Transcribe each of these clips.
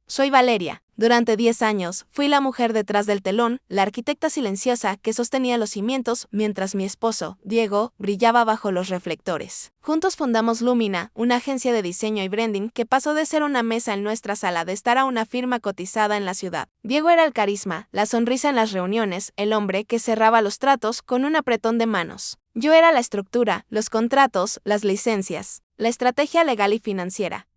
Soy Valeria. Durante 10 años, fui la mujer detrás del telón, la arquitecta silenciosa que sostenía los cimientos mientras mi esposo, Diego, brillaba bajo los reflectores. Juntos fundamos Lumina, una agencia de diseño y branding que pasó de ser una mesa en nuestra sala de estar a una firma cotizada en la ciudad. Diego era el carisma, la sonrisa en las reuniones, el hombre que cerraba los tratos con un apretón de manos. Yo era la estructura, los contratos, las licencias, la estrategia legal y financiera.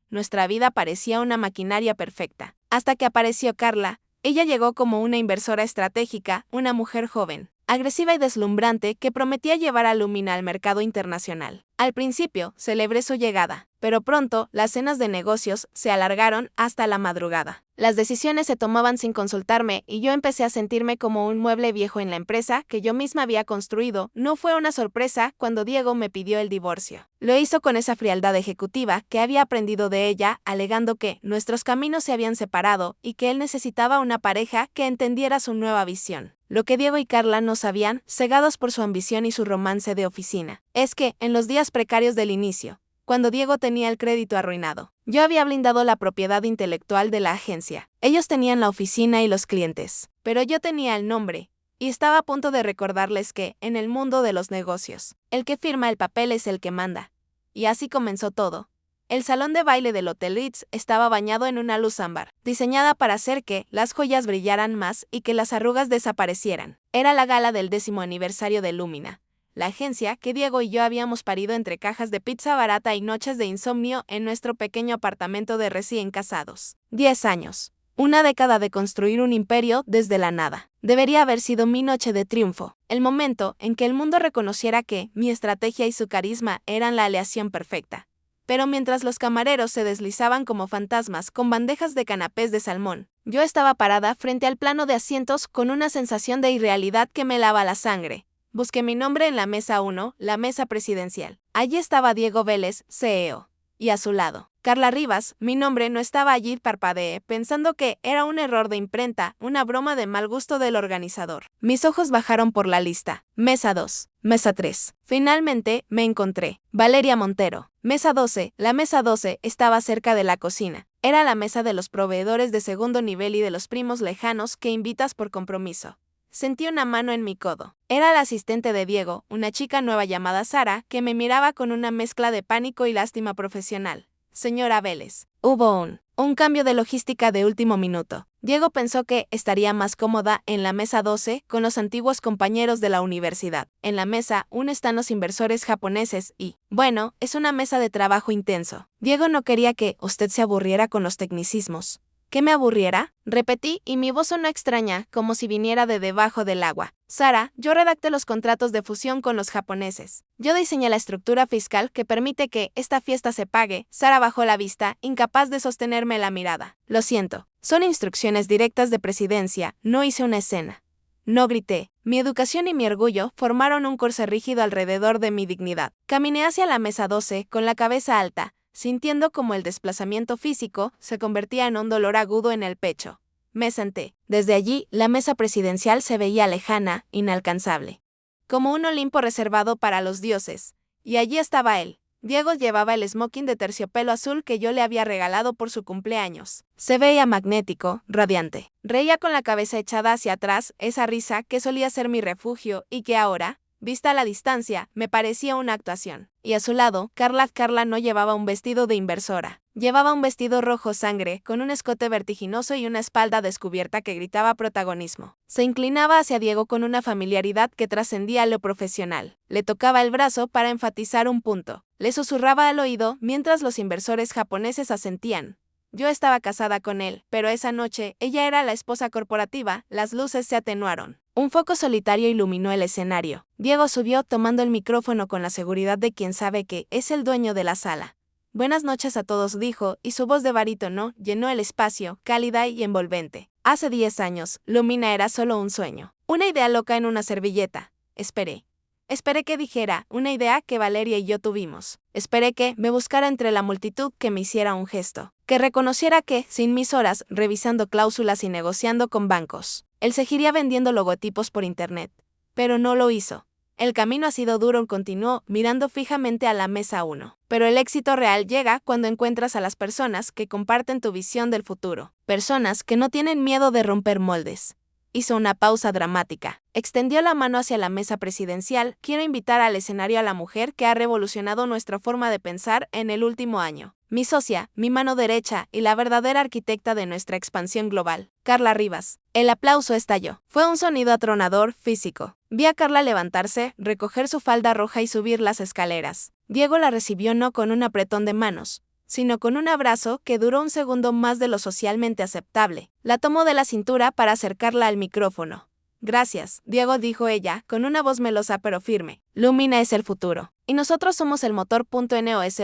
Nuestra vida parecía una maquinaria perfecta. Hasta que apareció Carla. Ella llegó como una inversora estratégica, una mujer joven, agresiva y deslumbrante que prometía llevar a Lumina al mercado internacional. Al principio, celebré su llegada, pero pronto las cenas de negocios se alargaron hasta la madrugada. Las decisiones se tomaban sin consultarme y yo empecé a sentirme como un mueble viejo en la empresa que yo misma había construido. No fue una sorpresa cuando Diego me pidió el divorcio. Lo hizo con esa frialdad ejecutiva que había aprendido de ella, alegando que nuestros caminos se habían separado y que él necesitaba una pareja que entendiera su nueva visión. Lo que Diego y Carla no sabían, cegados por su ambición y su romance de oficina, es que, en los días precarios del inicio, cuando Diego tenía el crédito arruinado, yo había blindado la propiedad intelectual de la agencia. Ellos tenían la oficina y los clientes, pero yo tenía el nombre, y estaba a punto de recordarles que, en el mundo de los negocios, el que firma el papel es el que manda. Y así comenzó todo. El salón de baile del Hotel Ritz estaba bañado en una luz ámbar, diseñada para hacer que las joyas brillaran más y que las arrugas desaparecieran. Era la gala del 10º aniversario de Lumina, la agencia que Diego y yo habíamos parido entre cajas de pizza barata y noches de insomnio en nuestro pequeño apartamento de recién casados. 10 años. Una década de construir un imperio desde la nada. Debería haber sido mi noche de triunfo, el momento en que el mundo reconociera que mi estrategia y su carisma eran la aleación perfecta. Pero mientras los camareros se deslizaban como fantasmas con bandejas de canapés de salmón, yo estaba parada frente al plano de asientos con una sensación de irrealidad que me helaba la sangre. Busqué mi nombre en la mesa 1, la mesa presidencial. Allí estaba Diego Vélez, CEO. Y a su lado, Carla Rivas. Mi nombre no estaba allí. Parpadeé, pensando que era un error de imprenta, una broma de mal gusto del organizador. Mis ojos bajaron por la lista. Mesa 2, mesa 3. Finalmente, me encontré. Valeria Montero. Mesa 12. La mesa 12 estaba cerca de la cocina. Era la mesa de los proveedores de segundo nivel y de los primos lejanos que invitas por compromiso. Sentí una mano en mi codo. Era la asistente de Diego, una chica nueva llamada Sara, que me miraba con una mezcla de pánico y lástima profesional. Señora Vélez. Hubo un cambio de logística de último minuto. Diego pensó que estaría más cómoda en la mesa 12 con los antiguos compañeros de la universidad. En la mesa 1 están los inversores japoneses y, bueno, es una mesa de trabajo intenso. Diego no quería que usted se aburriera con los tecnicismos. ¿Qué me aburriera? Repetí y mi voz sonó extraña, como si viniera de debajo del agua. Sara, yo redacté los contratos de fusión con los japoneses. Yo diseñé la estructura fiscal que permite que esta fiesta se pague. Sara bajó la vista, incapaz de sostenerme la mirada. Lo siento, son instrucciones directas de presidencia, no hice una escena. No grité. Mi educación y mi orgullo formaron un corse rígido alrededor de mi dignidad. Caminé hacia la mesa 12 con la cabeza alta, sintiendo como el desplazamiento físico se convertía en un dolor agudo en el pecho. Me senté. Desde allí, la mesa presidencial se veía lejana, inalcanzable, como un Olimpo reservado para los dioses. Y allí estaba él. Diego llevaba el smoking de terciopelo azul que yo le había regalado por su cumpleaños. Se veía magnético, radiante. Reía con la cabeza echada hacia atrás, esa risa que solía ser mi refugio y que ahora, vista a la distancia, me parecía una actuación. Y a su lado, Carla no llevaba un vestido de inversora. Llevaba un vestido rojo sangre, con un escote vertiginoso y una espalda descubierta que gritaba protagonismo. Se inclinaba hacia Diego con una familiaridad que trascendía lo profesional. Le tocaba el brazo para enfatizar un punto. Le susurraba al oído mientras los inversores japoneses asentían. Yo estaba casada con él, pero esa noche ella era la esposa corporativa. Las luces se atenuaron. Un foco solitario iluminó el escenario. Diego subió tomando el micrófono con la seguridad de quien sabe que es el dueño de la sala. Buenas noches a todos, dijo, y su voz de barítono llenó el espacio, cálida y envolvente. Hace 10 años, Lumina era solo un sueño. Una idea loca en una servilleta. Esperé. Esperé que dijera, una idea que Valeria y yo tuvimos. Esperé que me buscara entre la multitud, que me hiciera un gesto. Que reconociera que, sin mis horas, revisando cláusulas y negociando con bancos, él seguiría vendiendo logotipos por internet. Pero no lo hizo. El camino ha sido duro, continuó, mirando fijamente a la mesa 1. pero el éxito real llega cuando encuentras a las personas que comparten tu visión del futuro. Personas que no tienen miedo de romper moldes. Hizo una pausa dramática. Extendió la mano hacia la mesa presidencial. Quiero invitar al escenario a la mujer que ha revolucionado nuestra forma de pensar en el último año. Mi socia, mi mano derecha y la verdadera arquitecta de nuestra expansión global, Carla Rivas. El aplauso estalló. Fue un sonido atronador físico. Vi a Carla levantarse, recoger su falda roja y subir las escaleras. Diego la recibió no con un apretón de manos, sino con un abrazo que duró un segundo más de lo socialmente aceptable. La tomó de la cintura para acercarla al micrófono. Gracias, Diego, dijo ella, con una voz melosa pero firme. Lumina es el futuro. Y nosotros somos el motor. NOS.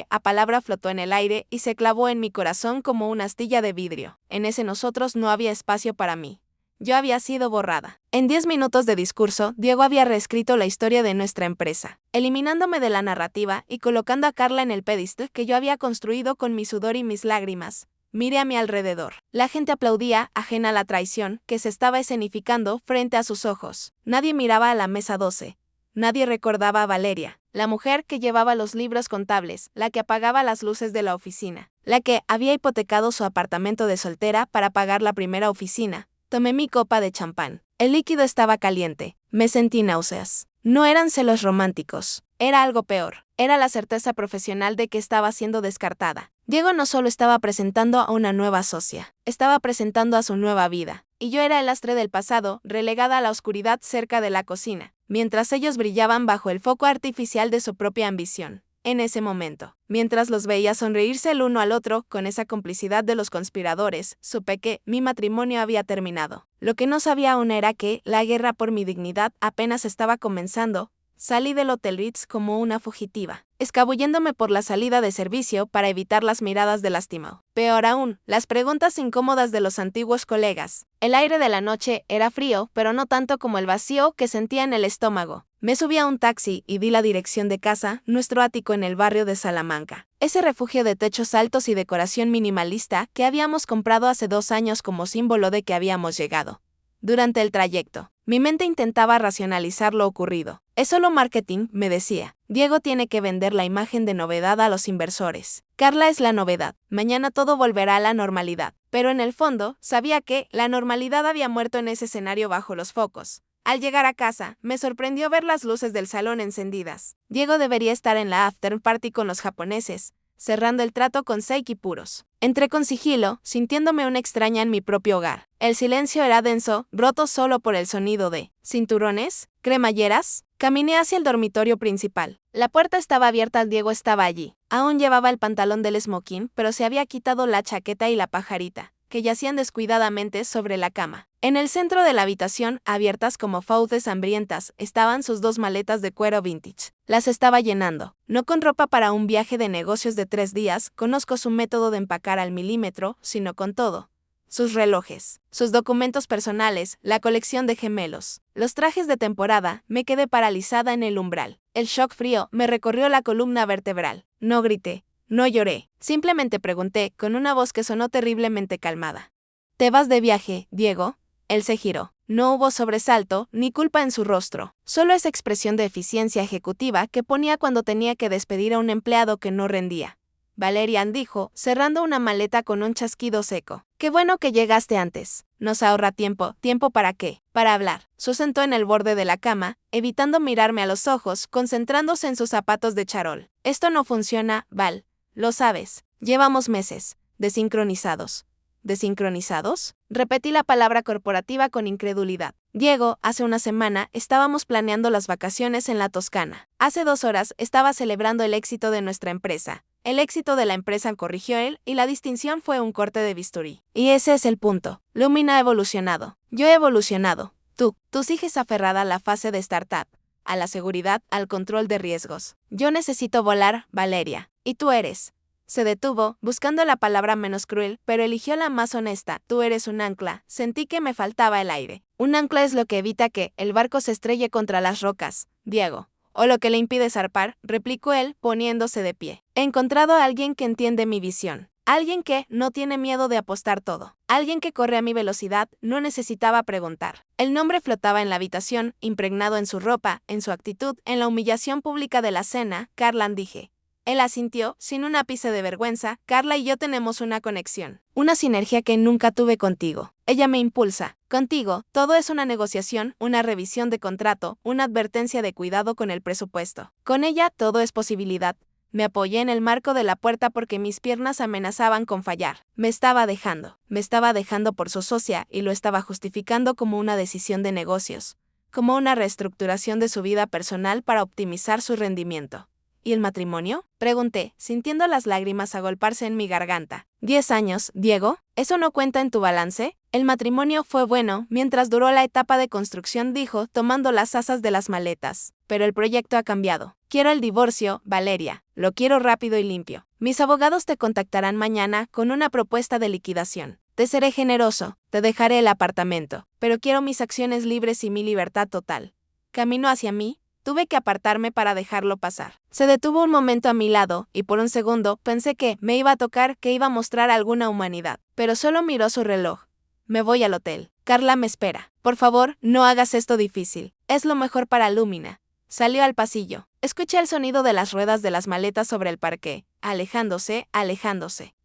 A palabra flotó en el aire y se clavó en mi corazón como una astilla de vidrio. En ese nosotros no había espacio para mí. Yo había sido borrada. En 10 minutos de discurso, Diego había reescrito la historia de nuestra empresa, eliminándome de la narrativa y colocando a Carla en el pedestal que yo había construido con mi sudor y mis lágrimas. Miré a mi alrededor. La gente aplaudía, ajena a la traición que se estaba escenificando frente a sus ojos. Nadie miraba a la mesa 12. Nadie recordaba a Valeria, la mujer que llevaba los libros contables, la que apagaba las luces de la oficina, la que había hipotecado su apartamento de soltera para pagar la primera oficina. Tomé mi copa de champán. El líquido estaba caliente. Me sentí náuseas. No eran celos románticos. Era algo peor. Era la certeza profesional de que estaba siendo descartada. Diego no solo estaba presentando a una nueva socia, estaba presentando a su nueva vida. Y yo era el lastre del pasado, relegada a la oscuridad cerca de la cocina, mientras ellos brillaban bajo el foco artificial de su propia ambición. En ese momento, mientras los veía sonreírse el uno al otro con esa complicidad de los conspiradores, supe que mi matrimonio había terminado. Lo que no sabía aún era que la guerra por mi dignidad apenas estaba comenzando. Salí del Hotel Ritz como una fugitiva, escabulléndome por la salida de servicio para evitar las miradas de lástima. Peor aún, las preguntas incómodas de los antiguos colegas. El aire de la noche era frío, pero no tanto como el vacío que sentía en el estómago. Me subí a un taxi y di la dirección de casa, nuestro ático en el barrio de Salamanca. Ese refugio de techos altos y decoración minimalista que habíamos comprado hace 2 años como símbolo de que habíamos llegado. Durante el trayecto, mi mente intentaba racionalizar lo ocurrido. Es solo marketing, me decía. Diego tiene que vender la imagen de novedad a los inversores. Carla es la novedad. Mañana todo volverá a la normalidad. Pero en el fondo, sabía que la normalidad había muerto en ese escenario bajo los focos. Al llegar a casa, me sorprendió ver las luces del salón encendidas. Diego debería estar en la after party con los japoneses, cerrando el trato con Seiki puros. Entré con sigilo, sintiéndome una extraña en mi propio hogar. El silencio era denso, roto solo por el sonido de cinturones, cremalleras. Caminé hacia el dormitorio principal. La puerta estaba abierta. Diego estaba allí. Aún llevaba el pantalón del smoking, pero se había quitado la chaqueta y la pajarita, que yacían descuidadamente sobre la cama. En el centro de la habitación, abiertas como fauces hambrientas, estaban sus 2 maletas de cuero vintage. Las estaba llenando. No con ropa para un viaje de negocios de 3 días, conozco su método de empacar al milímetro, sino con todo. Sus relojes, sus documentos personales, la colección de gemelos, los trajes de temporada. Me quedé paralizada en el umbral. El shock frío me recorrió la columna vertebral. No grité, no lloré, simplemente pregunté con una voz que sonó terriblemente calmada. ¿Te vas de viaje, Diego? Él se giró. No hubo sobresalto ni culpa en su rostro, solo esa expresión de eficiencia ejecutiva que ponía cuando tenía que despedir a un empleado que no rendía. Valerian dijo, cerrando una maleta con un chasquido seco. Qué bueno que llegaste antes. Nos ahorra tiempo. ¿Tiempo para qué? Para hablar. Se sentó en el borde de la cama, evitando mirarme a los ojos, concentrándose en sus zapatos de charol. Esto no funciona, Val. Lo sabes. Llevamos meses. Desincronizados. ¿Desincronizados? Repetí la palabra corporativa con incredulidad. Diego, hace una semana, estábamos planeando las vacaciones en la Toscana. Hace 2 horas, estaba celebrando el éxito de nuestra empresa. El éxito de la empresa, corrigió él, y la distinción fue un corte de bisturí. Y ese es el punto. Lumina ha evolucionado. Yo he evolucionado. Tú sigues aferrada a la fase de startup, a la seguridad, al control de riesgos. Yo necesito volar, Valeria. Y tú eres. Se detuvo, buscando la palabra menos cruel, pero eligió la más honesta. Tú eres un ancla. Sentí que me faltaba el aire. Un ancla es lo que evita que el barco se estrelle contra las rocas, Diego. O lo que le impide zarpar, replicó él, poniéndose de pie. He encontrado a alguien que entiende mi visión. Alguien que no tiene miedo de apostar todo. Alguien que corre a mi velocidad. No necesitaba preguntar. El nombre flotaba en la habitación, impregnado en su ropa, en su actitud, en la humillación pública de la cena. Carlan, dije. Él asintió, sin un ápice de vergüenza. Carla y yo tenemos una conexión. Una sinergia que nunca tuve contigo. Ella me impulsa. Contigo, todo es una negociación, una revisión de contrato, una advertencia de cuidado con el presupuesto. Con ella, todo es posibilidad. Me apoyé en el marco de la puerta porque mis piernas amenazaban con fallar. Me estaba dejando por su socia y lo estaba justificando como una decisión de negocios, como una reestructuración de su vida personal para optimizar su rendimiento. ¿Y el matrimonio? Pregunté, sintiendo las lágrimas agolparse en mi garganta. 10 años, Diego, ¿eso no cuenta en tu balance? El matrimonio fue bueno mientras duró la etapa de construcción, dijo, tomando las asas de las maletas. Pero el proyecto ha cambiado. Quiero el divorcio, Valeria. Lo quiero rápido y limpio. Mis abogados te contactarán mañana con una propuesta de liquidación. Te seré generoso, te dejaré el apartamento, pero quiero mis acciones libres y mi libertad total. Caminó hacia mí. Tuve que apartarme para dejarlo pasar. Se detuvo un momento a mi lado, y por un segundo pensé que me iba a tocar, que iba a mostrar alguna humanidad. Pero solo miró su reloj. Me voy al hotel. Carla me espera. Por favor, no hagas esto difícil. Es lo mejor para Lumina. Salió al pasillo. Escuché el sonido de las ruedas de las maletas sobre el parqué, alejándose,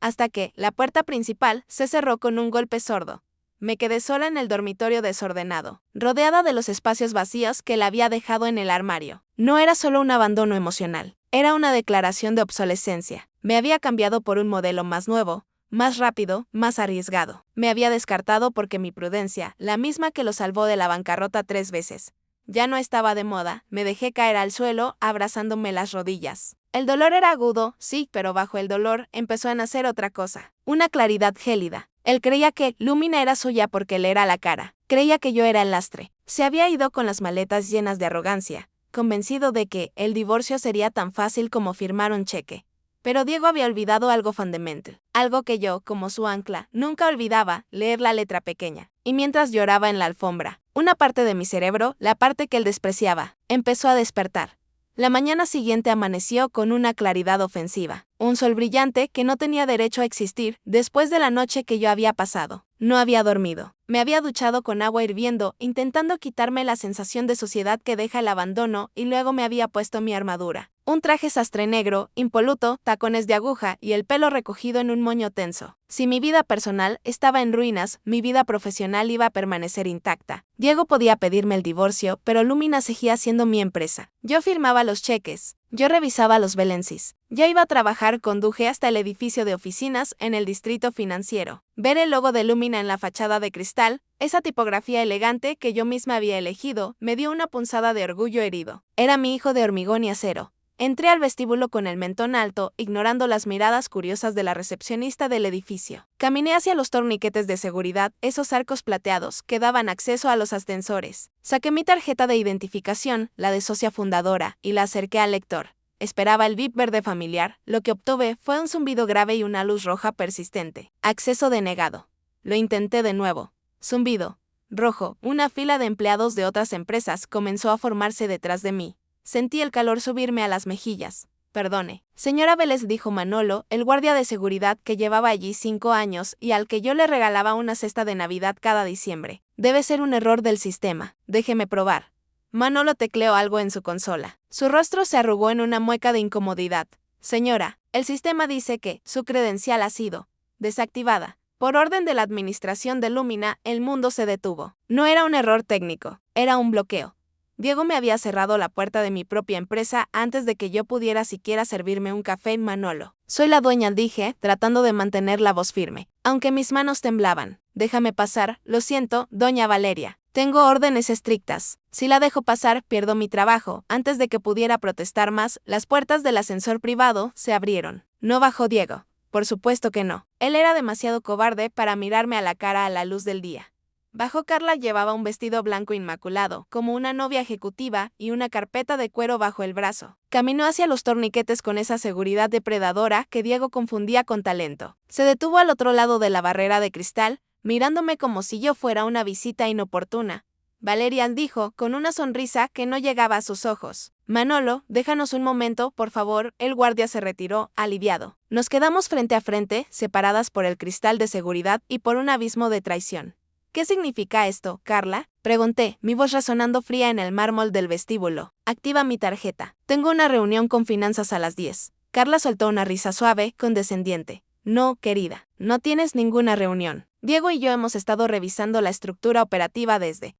hasta que la puerta principal se cerró con un golpe sordo. Me quedé sola en el dormitorio desordenado, rodeada de los espacios vacíos que la había dejado en el armario. No era solo un abandono emocional, era una declaración de obsolescencia. Me había cambiado por un modelo más nuevo, más rápido, más arriesgado. Me había descartado porque mi prudencia, la misma que lo salvó de la bancarrota 3 veces, ya no estaba de moda. Me dejé caer al suelo, abrazándome las rodillas. El dolor era agudo, sí, pero bajo el dolor empezó a nacer otra cosa, una claridad gélida. Él creía que Lumina era suya porque le era la cara. Creía que yo era el lastre. Se había ido con las maletas llenas de arrogancia, convencido de que el divorcio sería tan fácil como firmar un cheque. Pero Diego había olvidado algo fundamental, algo que yo, como su ancla, nunca olvidaba: leer la letra pequeña. Y mientras lloraba en la alfombra, una parte de mi cerebro, la parte que él despreciaba, empezó a despertar. La mañana siguiente amaneció con una claridad ofensiva, un sol brillante que no tenía derecho a existir después de la noche que yo había pasado. No había dormido. Me había duchado con agua hirviendo, intentando quitarme la sensación de suciedad que deja el abandono, y luego me había puesto mi armadura. Un traje sastre negro, impoluto, tacones de aguja y el pelo recogido en un moño tenso. Si mi vida personal estaba en ruinas, mi vida profesional iba a permanecer intacta. Diego podía pedirme el divorcio, pero Lumina seguía siendo mi empresa. Yo firmaba los cheques. Yo revisaba los balances. Ya iba a trabajar. Conduje hasta el edificio de oficinas en el distrito financiero. Ver el logo de Lumina en la fachada de cristal, esa tipografía elegante que yo misma había elegido, me dio una punzada de orgullo herido. Era mi hijo de hormigón y acero. Entré al vestíbulo con el mentón alto, ignorando las miradas curiosas de la recepcionista del edificio. Caminé hacia los torniquetes de seguridad, esos arcos plateados que daban acceso a los ascensores. Saqué mi tarjeta de identificación, la de socia fundadora, y la acerqué al lector. Esperaba el bip verde familiar. Lo que obtuve fue un zumbido grave y una luz roja persistente. Acceso denegado. Lo intenté de nuevo. Zumbido. Rojo. Una fila de empleados de otras empresas comenzó a formarse detrás de mí. Sentí el calor subirme a las mejillas. Perdone, señora Vélez, dijo Manolo, el guardia de seguridad que llevaba allí 5 años y al que yo le regalaba una cesta de Navidad cada diciembre. Debe ser un error del sistema. Déjeme probar. Manolo tecleó algo en su consola. Su rostro se arrugó en una mueca de incomodidad. Señora, el sistema dice que su credencial ha sido desactivada. Por orden de la administración de Lumina, el mundo se detuvo. No era un error técnico, era un bloqueo. Diego me había cerrado la puerta de mi propia empresa antes de que yo pudiera siquiera servirme un café. Manolo. Soy la dueña, dije, tratando de mantener la voz firme, aunque mis manos temblaban. Déjame pasar. Lo siento, doña Valeria. Tengo órdenes estrictas. Si la dejo pasar, pierdo mi trabajo. Antes de que pudiera protestar más, las puertas del ascensor privado se abrieron. No bajó Diego. Por supuesto que no. Él era demasiado cobarde para mirarme a la cara a la luz del día. Bajó. Carla llevaba un vestido blanco inmaculado, como una novia ejecutiva, y una carpeta de cuero bajo el brazo. Caminó hacia los torniquetes con esa seguridad depredadora que Diego confundía con talento. Se detuvo al otro lado de la barrera de cristal, mirándome como si yo fuera una visita inoportuna. Valeria, dijo, con una sonrisa que no llegaba a sus ojos. Manolo, déjanos un momento, por favor. El guardia se retiró, aliviado. Nos quedamos frente a frente, separadas por el cristal de seguridad y por un abismo de traición. ¿Qué significa esto, Carla? Pregunté, mi voz resonando fría en el mármol del vestíbulo. Activa mi tarjeta. Tengo una reunión con finanzas a las 10. Carla soltó una risa suave, condescendiente. No, querida, no tienes ninguna reunión. Diego y yo hemos estado revisando la estructura operativa desde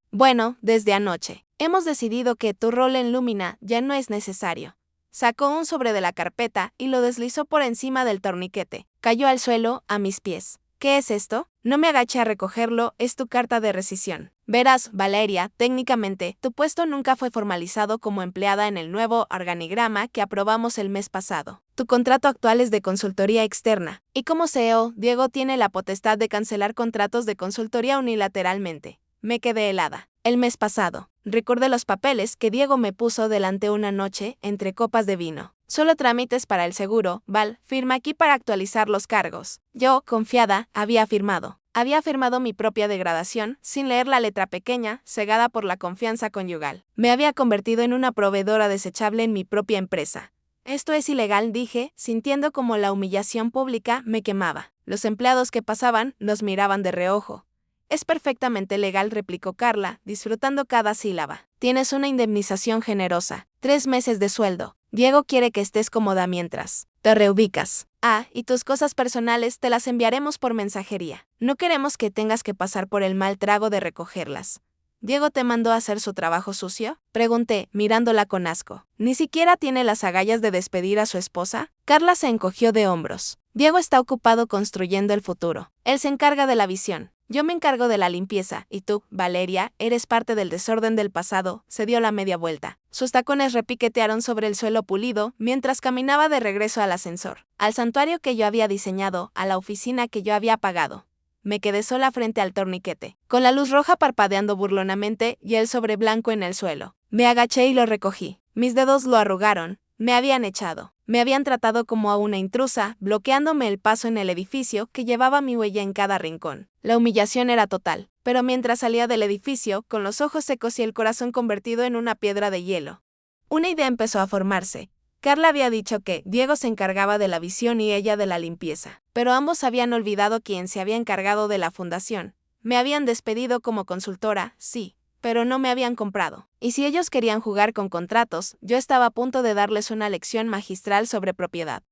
anoche. Hemos decidido que tu rol en Lumina ya no es necesario. Sacó un sobre de la carpeta y lo deslizó por encima del torniquete. Cayó al suelo, a mis pies. ¿Qué es esto? No me agaché a recogerlo, es tu carta de rescisión. Verás, Valeria, técnicamente, tu puesto nunca fue formalizado como empleada en el nuevo organigrama que aprobamos el mes pasado. Tu contrato actual es de consultoría externa, y como CEO, Diego tiene la potestad de cancelar contratos de consultoría unilateralmente. Me quedé helada. El mes pasado, recordé los papeles que Diego me puso delante una noche entre copas de vino. Solo trámites para el seguro, Val, firma aquí para actualizar los cargos. Yo, confiada, había firmado. Había firmado mi propia degradación, sin leer la letra pequeña, cegada por la confianza conyugal. Me había convertido en una proveedora desechable en mi propia empresa. Esto es ilegal, dije, sintiendo como la humillación pública me quemaba. Los empleados que pasaban nos miraban de reojo. Es perfectamente legal, replicó Carla, disfrutando cada sílaba. Tienes una indemnización generosa. 3 meses de sueldo. Diego quiere que estés cómoda mientras te reubicas. Ah, y tus cosas personales te las enviaremos por mensajería. No queremos que tengas que pasar por el mal trago de recogerlas. ¿Diego te mandó a hacer su trabajo sucio? Pregunté, mirándola con asco. ¿Ni siquiera tiene las agallas de despedir a su esposa? Carla se encogió de hombros. Diego está ocupado construyendo el futuro. Él se encarga de la visión. Yo me encargo de la limpieza, y tú, Valeria, eres parte del desorden del pasado. Se dio la media vuelta. Sus tacones repiquetearon sobre el suelo pulido mientras caminaba de regreso al ascensor, al santuario que yo había diseñado, a la oficina que yo había pagado. Me quedé sola frente al torniquete, con la luz roja parpadeando burlonamente y el sobre blanco en el suelo. Me agaché y lo recogí. Mis dedos lo arrugaron. Me habían echado. Me habían tratado como a una intrusa, bloqueándome el paso en el edificio que llevaba mi huella en cada rincón. La humillación era total, pero mientras salía del edificio, con los ojos secos y el corazón convertido en una piedra de hielo, una idea empezó a formarse. Carla había dicho que Diego se encargaba de la visión y ella de la limpieza, pero ambos habían olvidado quién se había encargado de la fundación. Me habían despedido como consultora, sí, pero no me habían comprado. Y si ellos querían jugar con contratos, yo estaba a punto de darles una lección magistral sobre propiedad.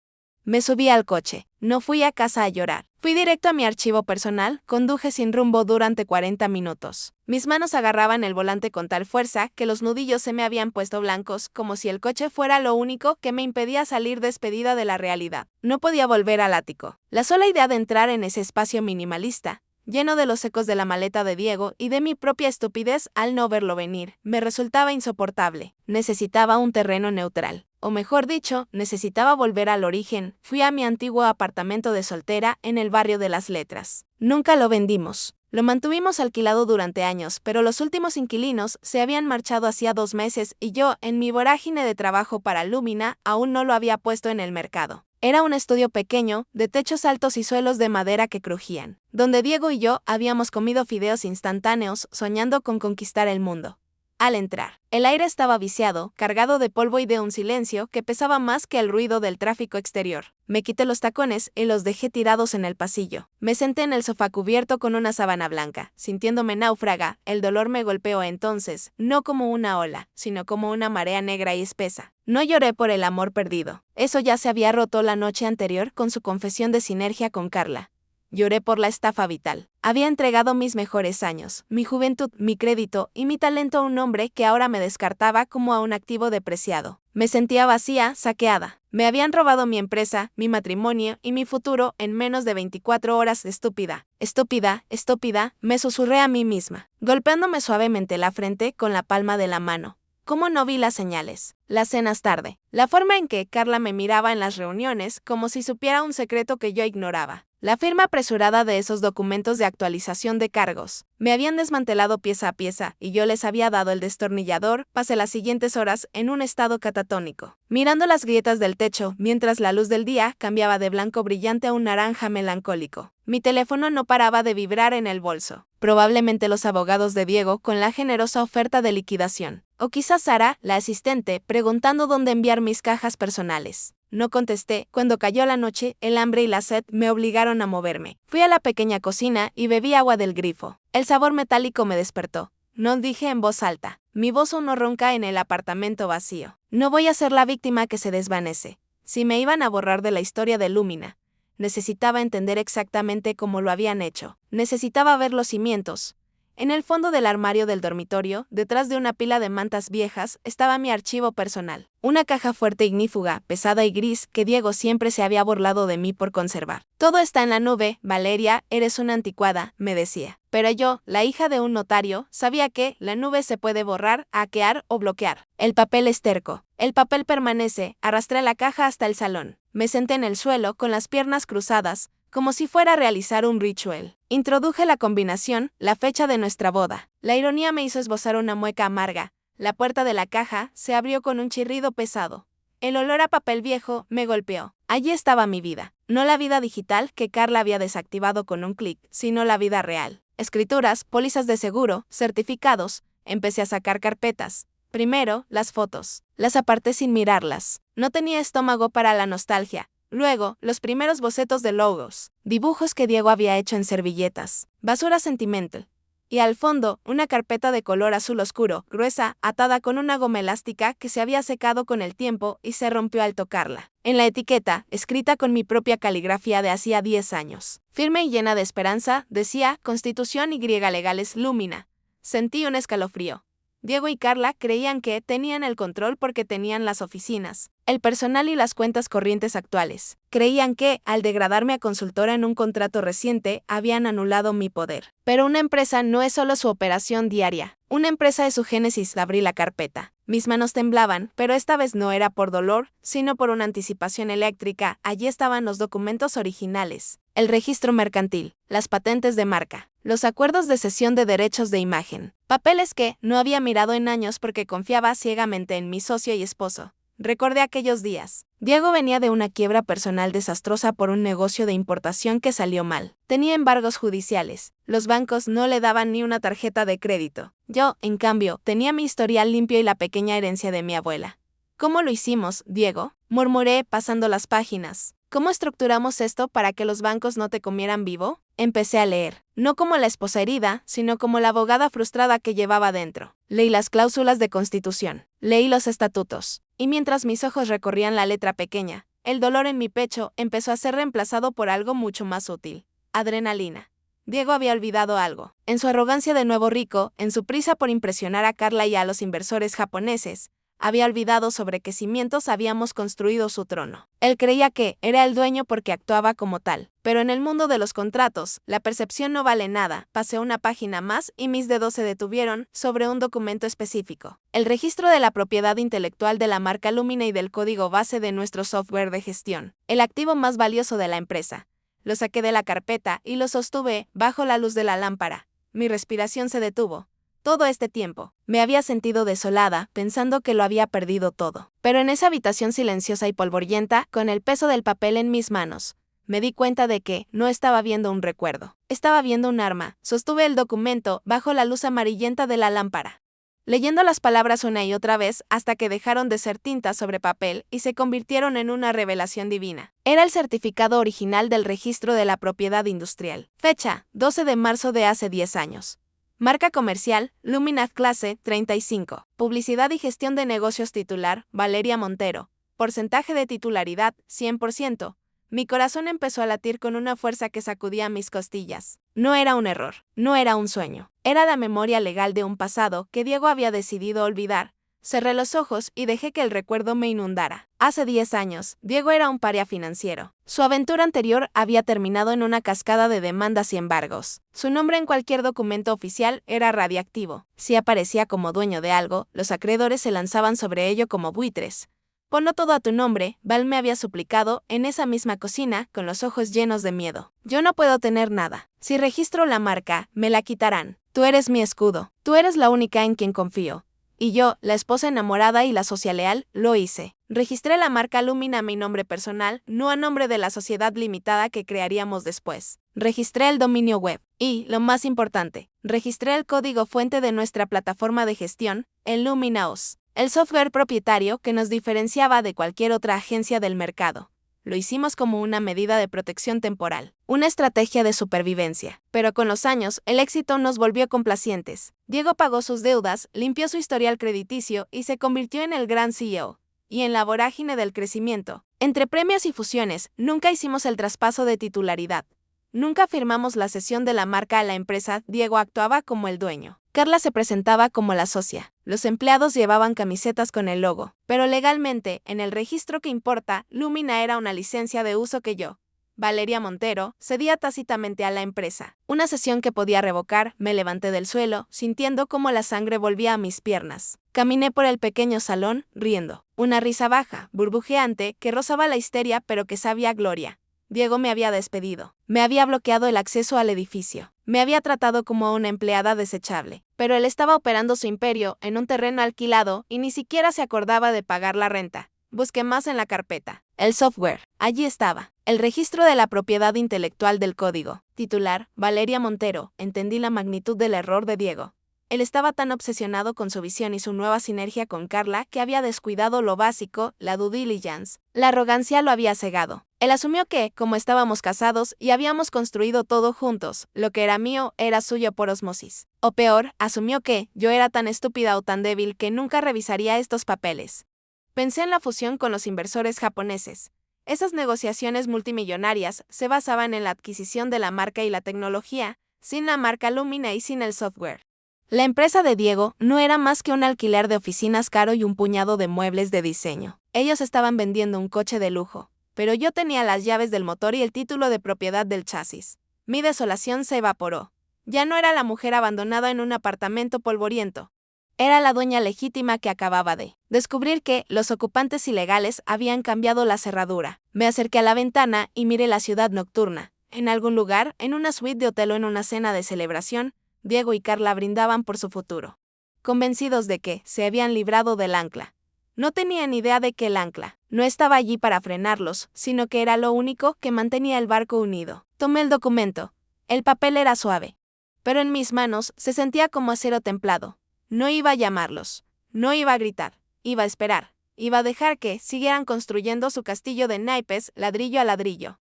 Me subí al coche. No fui a casa a llorar. Fui directo a mi archivo personal, conduje sin rumbo durante 40 minutos. Mis manos agarraban el volante con tal fuerza que los nudillos se me habían puesto blancos, como si el coche fuera lo único que me impedía salir despedida de la realidad. No podía volver al ático. La sola idea de entrar en ese espacio minimalista, lleno de los ecos de la maleta de Diego y de mi propia estupidez al no verlo venir, me resultaba insoportable. Necesitaba un terreno neutral. O mejor dicho, necesitaba volver al origen. Fui a mi antiguo apartamento de soltera en el barrio de las Letras. Nunca lo vendimos. Lo mantuvimos alquilado durante años, pero los últimos inquilinos se habían marchado hacía 2 meses y yo, en mi vorágine de trabajo para Lumina, aún no lo había puesto en el mercado. Era un estudio pequeño, de techos altos y suelos de madera que crujían, donde Diego y yo habíamos comido fideos instantáneos, soñando con conquistar el mundo. Al entrar, el aire estaba viciado, cargado de polvo y de un silencio que pesaba más que el ruido del tráfico exterior. Me quité los tacones y los dejé tirados en el pasillo. Me senté en el sofá cubierto con una sábana blanca, sintiéndome náufraga. El dolor me golpeó entonces, no como una ola, sino como una marea negra y espesa. No lloré por el amor perdido. Eso ya se había roto la noche anterior con su confesión de sinergia con Carla. Lloré por la estafa vital. Había entregado mis mejores años, mi juventud, mi crédito y mi talento a un hombre que ahora me descartaba como a un activo depreciado. Me sentía vacía, saqueada. Me habían robado mi empresa, mi matrimonio y mi futuro en menos de 24 horas. Estúpida, estúpida, estúpida, me susurré a mí misma, golpeándome suavemente la frente con la palma de la mano. ¿Cómo no vi las señales? Las cenas tarde. La forma en que Carla me miraba en las reuniones, como si supiera un secreto que yo ignoraba. La firma apresurada de esos documentos de actualización de cargos. Me habían desmantelado pieza a pieza, y yo les había dado el destornillador. Pasé las siguientes horas en un estado catatónico, mirando las grietas del techo, mientras la luz del día cambiaba de blanco brillante a un naranja melancólico. Mi teléfono no paraba de vibrar en el bolso. Probablemente los abogados de Diego con la generosa oferta de liquidación. O quizás Sara, la asistente, preguntando dónde enviar mis cajas personales. No contesté. Cuando cayó la noche, el hambre y la sed me obligaron a moverme. Fui a la pequeña cocina y bebí agua del grifo. El sabor metálico me despertó. No dije en voz alta. Mi voz aún no ronca en el apartamento vacío. No voy a ser la víctima que se desvanece. Si me iban a borrar de la historia de Lumina, necesitaba entender exactamente cómo lo habían hecho. Necesitaba ver los cimientos. En el fondo del armario del dormitorio, detrás de una pila de mantas viejas, estaba mi archivo personal. Una caja fuerte ignífuga, pesada y gris, que Diego siempre se había burlado de mí por conservar. Todo está en la nube, Valeria, eres una anticuada, me decía. Pero yo, la hija de un notario, sabía que la nube se puede borrar, hackear o bloquear. El papel es terco. El papel permanece. Arrastré la caja hasta el salón. Me senté en el suelo, con las piernas cruzadas, como si fuera a realizar un ritual. Introduje la combinación, la fecha de nuestra boda. La ironía me hizo esbozar una mueca amarga. La puerta de la caja se abrió con un chirrido pesado. El olor a papel viejo me golpeó. Allí estaba mi vida. No la vida digital que Carla había desactivado con un clic, sino la vida real. Escrituras, pólizas de seguro, certificados. Empecé a sacar carpetas. Primero, las fotos. Las aparté sin mirarlas. No tenía estómago para la nostalgia. Luego, los primeros bocetos de logos, dibujos que Diego había hecho en servilletas, basura sentimental. Y al fondo, una carpeta de color azul oscuro, gruesa, atada con una goma elástica que se había secado con el tiempo y se rompió al tocarla. En la etiqueta, escrita con mi propia caligrafía de hacía 10 años, firme y llena de esperanza, decía Constitución y Legales Lumina. Sentí un escalofrío. Diego y Carla creían que tenían el control porque tenían las oficinas, el personal y las cuentas corrientes actuales. Creían que, al degradarme a consultora en un contrato reciente, habían anulado mi poder. Pero una empresa no es solo su operación diaria. Una empresa es su génesis. Abrí la carpeta. Mis manos temblaban, pero esta vez no era por dolor, sino por una anticipación eléctrica. Allí estaban los documentos originales, el registro mercantil, las patentes de marca, los acuerdos de cesión de derechos de imagen, papeles que no había mirado en años porque confiaba ciegamente en mi socio y esposo. Recordé aquellos días. Diego venía de una quiebra personal desastrosa por un negocio de importación que salió mal. Tenía embargos judiciales. Los bancos no le daban ni una tarjeta de crédito. Yo, en cambio, tenía mi historial limpio y la pequeña herencia de mi abuela. ¿Cómo lo hicimos, Diego?, murmuré pasando las páginas. ¿Cómo estructuramos esto para que los bancos no te comieran vivo? Empecé a leer, no como la esposa herida, sino como la abogada frustrada que llevaba dentro. Leí las cláusulas de constitución, leí los estatutos, y mientras mis ojos recorrían la letra pequeña, el dolor en mi pecho empezó a ser reemplazado por algo mucho más útil: adrenalina. Diego había olvidado algo. En su arrogancia de nuevo rico, en su prisa por impresionar a Carla y a los inversores japoneses, había olvidado sobre qué cimientos habíamos construido su trono. Él creía que era el dueño porque actuaba como tal. Pero en el mundo de los contratos, la percepción no vale nada. Pasé una página más y mis dedos se detuvieron sobre un documento específico. El registro de la propiedad intelectual de la marca Lumina y del código base de nuestro software de gestión. El activo más valioso de la empresa. Lo saqué de la carpeta y lo sostuve bajo la luz de la lámpara. Mi respiración se detuvo. Todo este tiempo, me había sentido desolada, pensando que lo había perdido todo. Pero en esa habitación silenciosa y polvorienta, con el peso del papel en mis manos, me di cuenta de que no estaba viendo un recuerdo. Estaba viendo un arma. Sostuve el documento bajo la luz amarillenta de la lámpara, leyendo las palabras una y otra vez hasta que dejaron de ser tinta sobre papel y se convirtieron en una revelación divina. Era el certificado original del registro de la propiedad industrial. Fecha: 12 de marzo de hace 10 años. Marca comercial, Lumina Clase 35. Publicidad y gestión de negocios titular, Valeria Montero. Porcentaje de titularidad, 100%. Mi corazón empezó a latir con una fuerza que sacudía mis costillas. No era un error, no era un sueño. Era la memoria legal de un pasado que Diego había decidido olvidar. Cerré los ojos y dejé que el recuerdo me inundara. Hace 10 años, Diego era un paria financiero. Su aventura anterior había terminado en una cascada de demandas y embargos. Su nombre en cualquier documento oficial era radiactivo. Si aparecía como dueño de algo, los acreedores se lanzaban sobre ello como buitres. Ponlo todo a tu nombre, Val me había suplicado, en esa misma cocina, con los ojos llenos de miedo. Yo no puedo tener nada. Si registro la marca, me la quitarán. Tú eres mi escudo. Tú eres la única en quien confío. Y yo, la esposa enamorada y la socia leal, lo hice. Registré la marca Lumina a mi nombre personal, no a nombre de la sociedad limitada que crearíamos después. Registré el dominio web. Y, lo más importante, registré el código fuente de nuestra plataforma de gestión, el LuminaOS, el software propietario que nos diferenciaba de cualquier otra agencia del mercado. Lo hicimos como una medida de protección temporal, una estrategia de supervivencia. Pero con los años, el éxito nos volvió complacientes. Diego pagó sus deudas, limpió su historial crediticio y se convirtió en el gran CEO. Y en la vorágine del crecimiento, Entre premios y fusiones, nunca hicimos el traspaso de titularidad. Nunca firmamos la cesión de la marca a la empresa. Diego actuaba como el dueño. Carla se presentaba como la socia. Los empleados llevaban camisetas con el logo. Pero legalmente, en el registro que importa, Lumina era una licencia de uso que yo, Valeria Montero, cedía tácitamente a la empresa. Una cesión que podía revocar. Me levanté del suelo, sintiendo cómo la sangre volvía a mis piernas. Caminé por el pequeño salón, riendo. Una risa baja, burbujeante, que rozaba la histeria pero que sabía a gloria. Diego me había despedido. Me había bloqueado el acceso al edificio. Me había tratado como a una empleada desechable. Pero él estaba operando su imperio en un terreno alquilado y ni siquiera se acordaba de pagar la renta. Busqué más en la carpeta. El software. Allí estaba. El registro de la propiedad intelectual del código. Titular, Valeria Montero. Entendí la magnitud del error de Diego. Él estaba tan obsesionado con su visión y su nueva sinergia con Carla que había descuidado lo básico, la due diligence. La arrogancia lo había cegado. Él asumió que, como estábamos casados y habíamos construido todo juntos, lo que era mío era suyo por osmosis. O peor, asumió que yo era tan estúpida o tan débil que nunca revisaría estos papeles. Pensé en la fusión con los inversores japoneses. Esas negociaciones multimillonarias se basaban en la adquisición de la marca y la tecnología, sin la marca Lumina y sin el software. La empresa de Diego no era más que un alquiler de oficinas caro y un puñado de muebles de diseño. Ellos estaban vendiendo un coche de lujo, pero yo tenía las llaves del motor y el título de propiedad del chasis. Mi desolación se evaporó. Ya no era la mujer abandonada en un apartamento polvoriento. Era la dueña legítima que acababa de descubrir que los ocupantes ilegales habían cambiado la cerradura. Me acerqué a la ventana y miré la ciudad nocturna. En algún lugar, en una suite de hotel o en una cena de celebración, Diego y Carla brindaban por su futuro, convencidos de que se habían librado del ancla. No tenían idea de que el ancla no estaba allí para frenarlos, sino que era lo único que mantenía el barco unido. Tomé el documento. El papel era suave, pero en mis manos se sentía como acero templado. No iba a llamarlos, no iba a gritar, iba a esperar, iba a dejar que siguieran construyendo su castillo de naipes, ladrillo a ladrillo.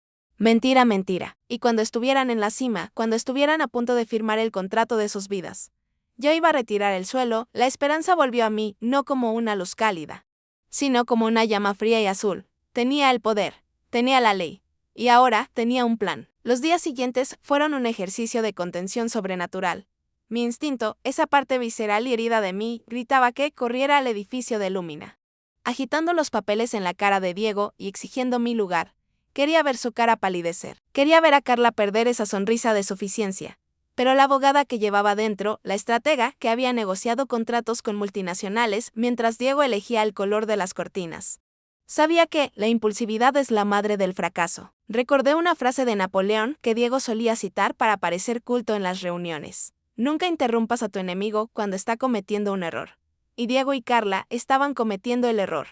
Mentira, mentira. Y cuando estuvieran en la cima, cuando estuvieran a punto de firmar el contrato de sus vidas, yo iba a retirar el suelo. La esperanza volvió a mí, no como una luz cálida, sino como una llama fría y azul. Tenía el poder, tenía la ley, y ahora tenía un plan. Los días siguientes fueron un ejercicio de contención sobrenatural. Mi instinto, esa parte visceral y herida de mí, gritaba que corriera al edificio de Lumina. Agitando los papeles en la cara de Diego y exigiendo mi lugar, quería ver su cara palidecer. Quería ver a Carla perder esa sonrisa de suficiencia. Pero la abogada que llevaba dentro, la estratega que había negociado contratos con multinacionales mientras Diego elegía el color de las cortinas, sabía que la impulsividad es la madre del fracaso. Recordé una frase de Napoleón que Diego solía citar para parecer culto en las reuniones. Nunca interrumpas a tu enemigo cuando está cometiendo un error. Y Diego y Carla estaban cometiendo el error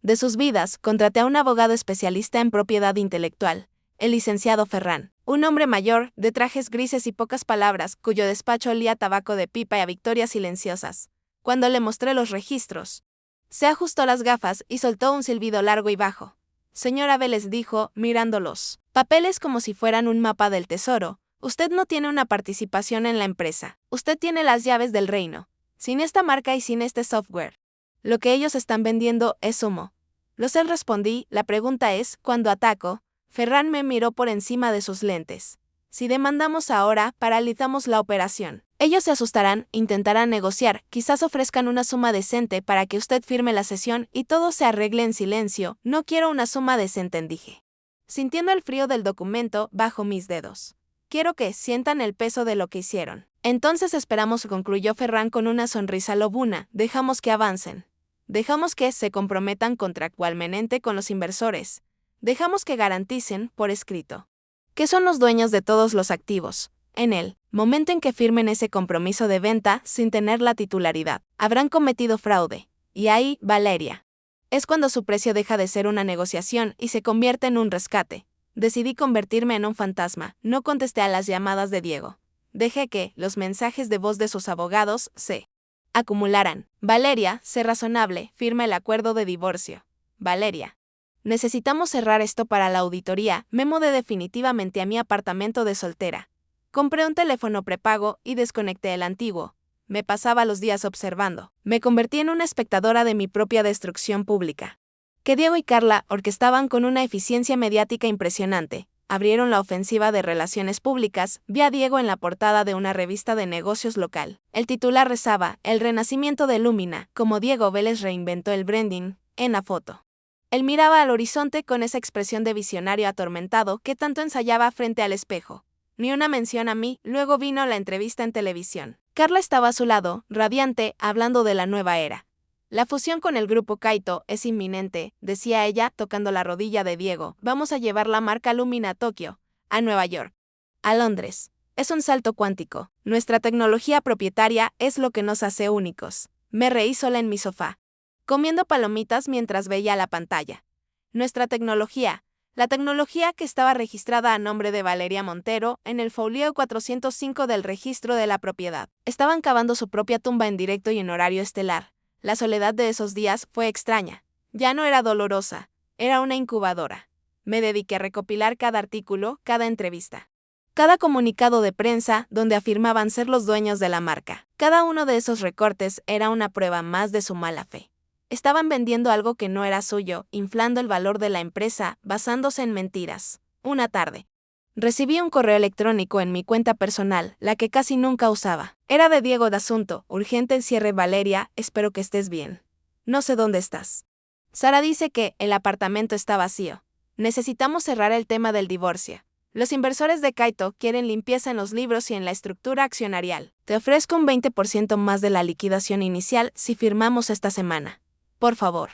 de sus vidas. Contraté a un abogado especialista en propiedad intelectual, el licenciado Ferrán, un hombre mayor, de trajes grises y pocas palabras, cuyo despacho olía a tabaco de pipa y a victorias silenciosas. Cuando le mostré los registros, se ajustó las gafas y soltó un silbido largo y bajo. Señora Vélez, dijo, mirándolos papeles como si fueran un mapa del tesoro, usted no tiene una participación en la empresa, usted tiene las llaves del reino. Sin esta marca y sin este software, lo que ellos están vendiendo es humo. Lo sé, respondí. La pregunta es, ¿cuándo ataco? Ferrán me miró por encima de sus lentes. Si demandamos ahora, paralizamos la operación. Ellos se asustarán, intentarán negociar, quizás ofrezcan una suma decente para que usted firme la cesión y todo se arregle en silencio. No quiero una suma decente, dije, sintiendo el frío del documento bajo mis dedos. Quiero que sientan el peso de lo que hicieron. Entonces esperamos, concluyó Ferrán con una sonrisa lobuna. Dejamos que avancen. Dejamos que se comprometan contractualmente con los inversores. Dejamos que garanticen, por escrito, que son los dueños de todos los activos. En el momento en que firmen ese compromiso de venta sin tener la titularidad, habrán cometido fraude. Y ahí, Valeria, es cuando su precio deja de ser una negociación y se convierte en un rescate. Decidí convertirme en un fantasma. No contesté a las llamadas de Diego. Dejé que los mensajes de voz de sus abogados se acumularan. Valeria, sé razonable, firma el acuerdo de divorcio. Valeria, necesitamos cerrar esto para la auditoría. Me mudé definitivamente a mi apartamento de soltera. Compré un teléfono prepago y desconecté el antiguo. Me pasaba los días observando. Me convertí en una espectadora de mi propia destrucción pública. que Diego y Carla orquestaban con una eficiencia mediática impresionante. Abrieron la ofensiva de relaciones públicas, vi a Diego en la portada de una revista de negocios local. El titular rezaba, El renacimiento de Lumina, como Diego Vélez reinventó el branding, en la foto. Él miraba al horizonte con esa expresión de visionario atormentado que tanto ensayaba frente al espejo. Ni una mención a mí, luego vino la entrevista en televisión. Carla estaba a su lado, radiante, hablando de la nueva era. La fusión con el grupo Kaito es inminente, decía ella, tocando la rodilla de Diego. Vamos a llevar la marca Lumina a Tokio, a Nueva York, a Londres. Es un salto cuántico. Nuestra tecnología propietaria es lo que nos hace únicos. Me reí sola en mi sofá, comiendo palomitas mientras veía la pantalla. Nuestra tecnología, la tecnología que estaba registrada a nombre de Valeria Montero en el folio 405 del registro de la propiedad. Estaban cavando su propia tumba en directo y en horario estelar. La soledad de esos días fue extraña. Ya no era dolorosa, era una incubadora. Me dediqué a recopilar cada artículo, cada entrevista, cada comunicado de prensa donde afirmaban ser los dueños de la marca. Cada uno de esos recortes era una prueba más de su mala fe. Estaban vendiendo algo que no era suyo, inflando el valor de la empresa, basándose en mentiras. Una tarde, recibí un correo electrónico en mi cuenta personal, la que casi nunca usaba. Era de Diego de Asunto, urgente el cierre Valeria, espero que estés bien. No sé dónde estás. Sara dice que el apartamento está vacío. Necesitamos cerrar el tema del divorcio. Los inversores de Kaito quieren limpieza en los libros y en la estructura accionarial. Te ofrezco un 20% más de la liquidación inicial si firmamos esta semana. Por favor.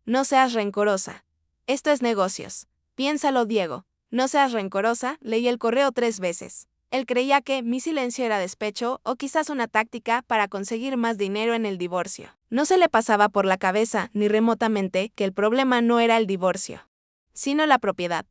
No seas rencorosa. Esto es negocios. Piénsalo, Diego. No seas rencorosa, leí el correo 3 veces. Él creía que mi silencio era despecho o quizás una táctica para conseguir más dinero en el divorcio. No se le pasaba por la cabeza, ni remotamente, que el problema no era el divorcio, sino la propiedad.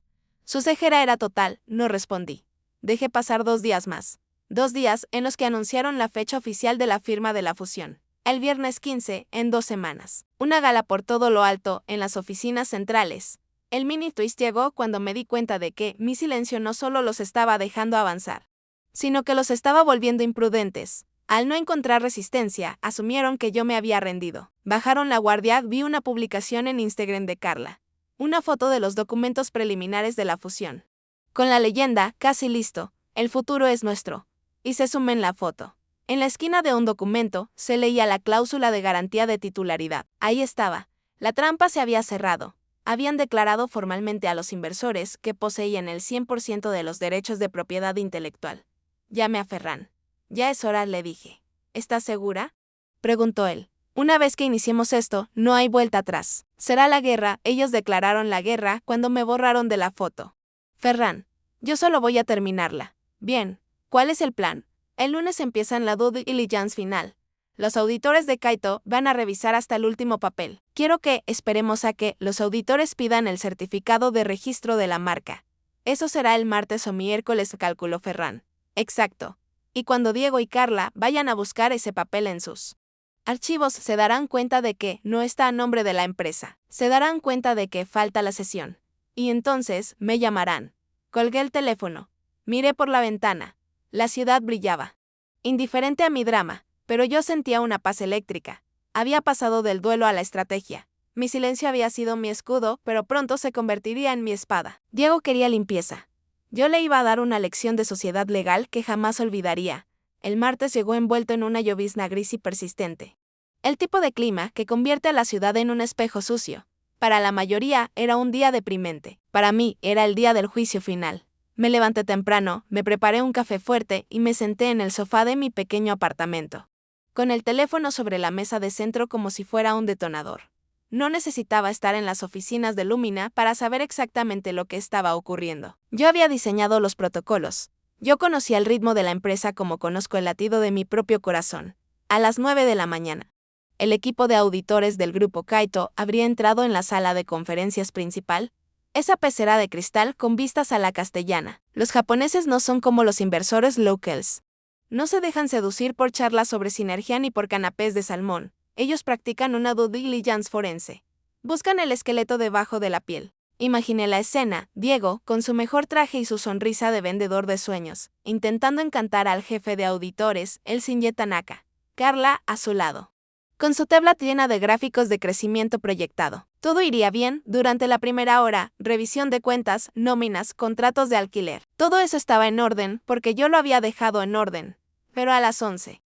Su cejera era total, no respondí. Dejé pasar 2 días más. 2 días en los que anunciaron la fecha oficial de la firma de la fusión. El viernes 15, en 2 semanas. Una gala por todo lo alto, en las oficinas centrales. El mini twist llegó cuando me di cuenta de que mi silencio no solo los estaba dejando avanzar, sino que los estaba volviendo imprudentes. Al no encontrar resistencia, asumieron que yo me había rendido. Bajaron la guardia, vi una publicación en Instagram de Carla. Una foto de los documentos preliminares de la fusión. Con la leyenda, casi listo, el futuro es nuestro. Y se suma en la foto. En la esquina de un documento, se leía la cláusula de garantía de titularidad. Ahí estaba. La trampa se había cerrado. Habían declarado formalmente a los inversores que poseían el 100% de los derechos de propiedad intelectual. Llame a Ferran. Ya es hora, le dije. ¿Estás segura?, preguntó él. Una vez que iniciemos esto, no hay vuelta atrás. Será la guerra, ellos declararon la guerra cuando me borraron de la foto. Ferran, yo solo voy a terminarla. Bien, ¿cuál es el plan? El lunes empiezan la due diligence final. Los auditores de Kaito van a revisar hasta el último papel. Quiero que esperemos a que los auditores pidan el certificado de registro de la marca. Eso será el martes o miércoles, calculó Ferran. Exacto. Y cuando Diego y Carla vayan a buscar ese papel en sus archivos, se darán cuenta de que no está a nombre de la empresa. Se darán cuenta de que falta la cesión. Y entonces me llamarán. Colgué el teléfono. Miré por la ventana. La ciudad brillaba. Indiferente a mi drama, pero yo sentía una paz eléctrica. Había pasado del duelo a la estrategia. Mi silencio había sido mi escudo, pero pronto se convertiría en mi espada. Diego quería limpieza. Yo le iba a dar una lección de sociedad legal que jamás olvidaría. El martes llegó envuelto en una llovizna gris y persistente. El tipo de clima que convierte a la ciudad en un espejo sucio. Para la mayoría era un día deprimente. Para mí era el día del juicio final. Me levanté temprano, me preparé un café fuerte y me senté en el sofá de mi pequeño apartamento, con el teléfono sobre la mesa de centro como si fuera un detonador. No necesitaba estar en las oficinas de Lumina para saber exactamente lo que estaba ocurriendo. Yo había diseñado los protocolos. Yo conocía el ritmo de la empresa como conozco el latido de mi propio corazón. A las 9 de la mañana. El equipo de auditores del grupo Kaito habría entrado en la sala de conferencias principal, esa pecera de cristal con vistas a la Castellana. Los japoneses no son como los inversores locals. No se dejan seducir por charlas sobre sinergia ni por canapés de salmón. Ellos practican una due diligence forense. Buscan el esqueleto debajo de la piel. Imaginé la escena, Diego, con su mejor traje y su sonrisa de vendedor de sueños, intentando encantar al jefe de auditores, el Shinji Tanaka. Carla, a su lado. con su tablet llena de gráficos de crecimiento proyectado. Todo iría bien durante la primera hora, revisión de cuentas, nóminas, contratos de alquiler. Todo eso estaba en orden porque yo lo había dejado en orden. Pero a las 11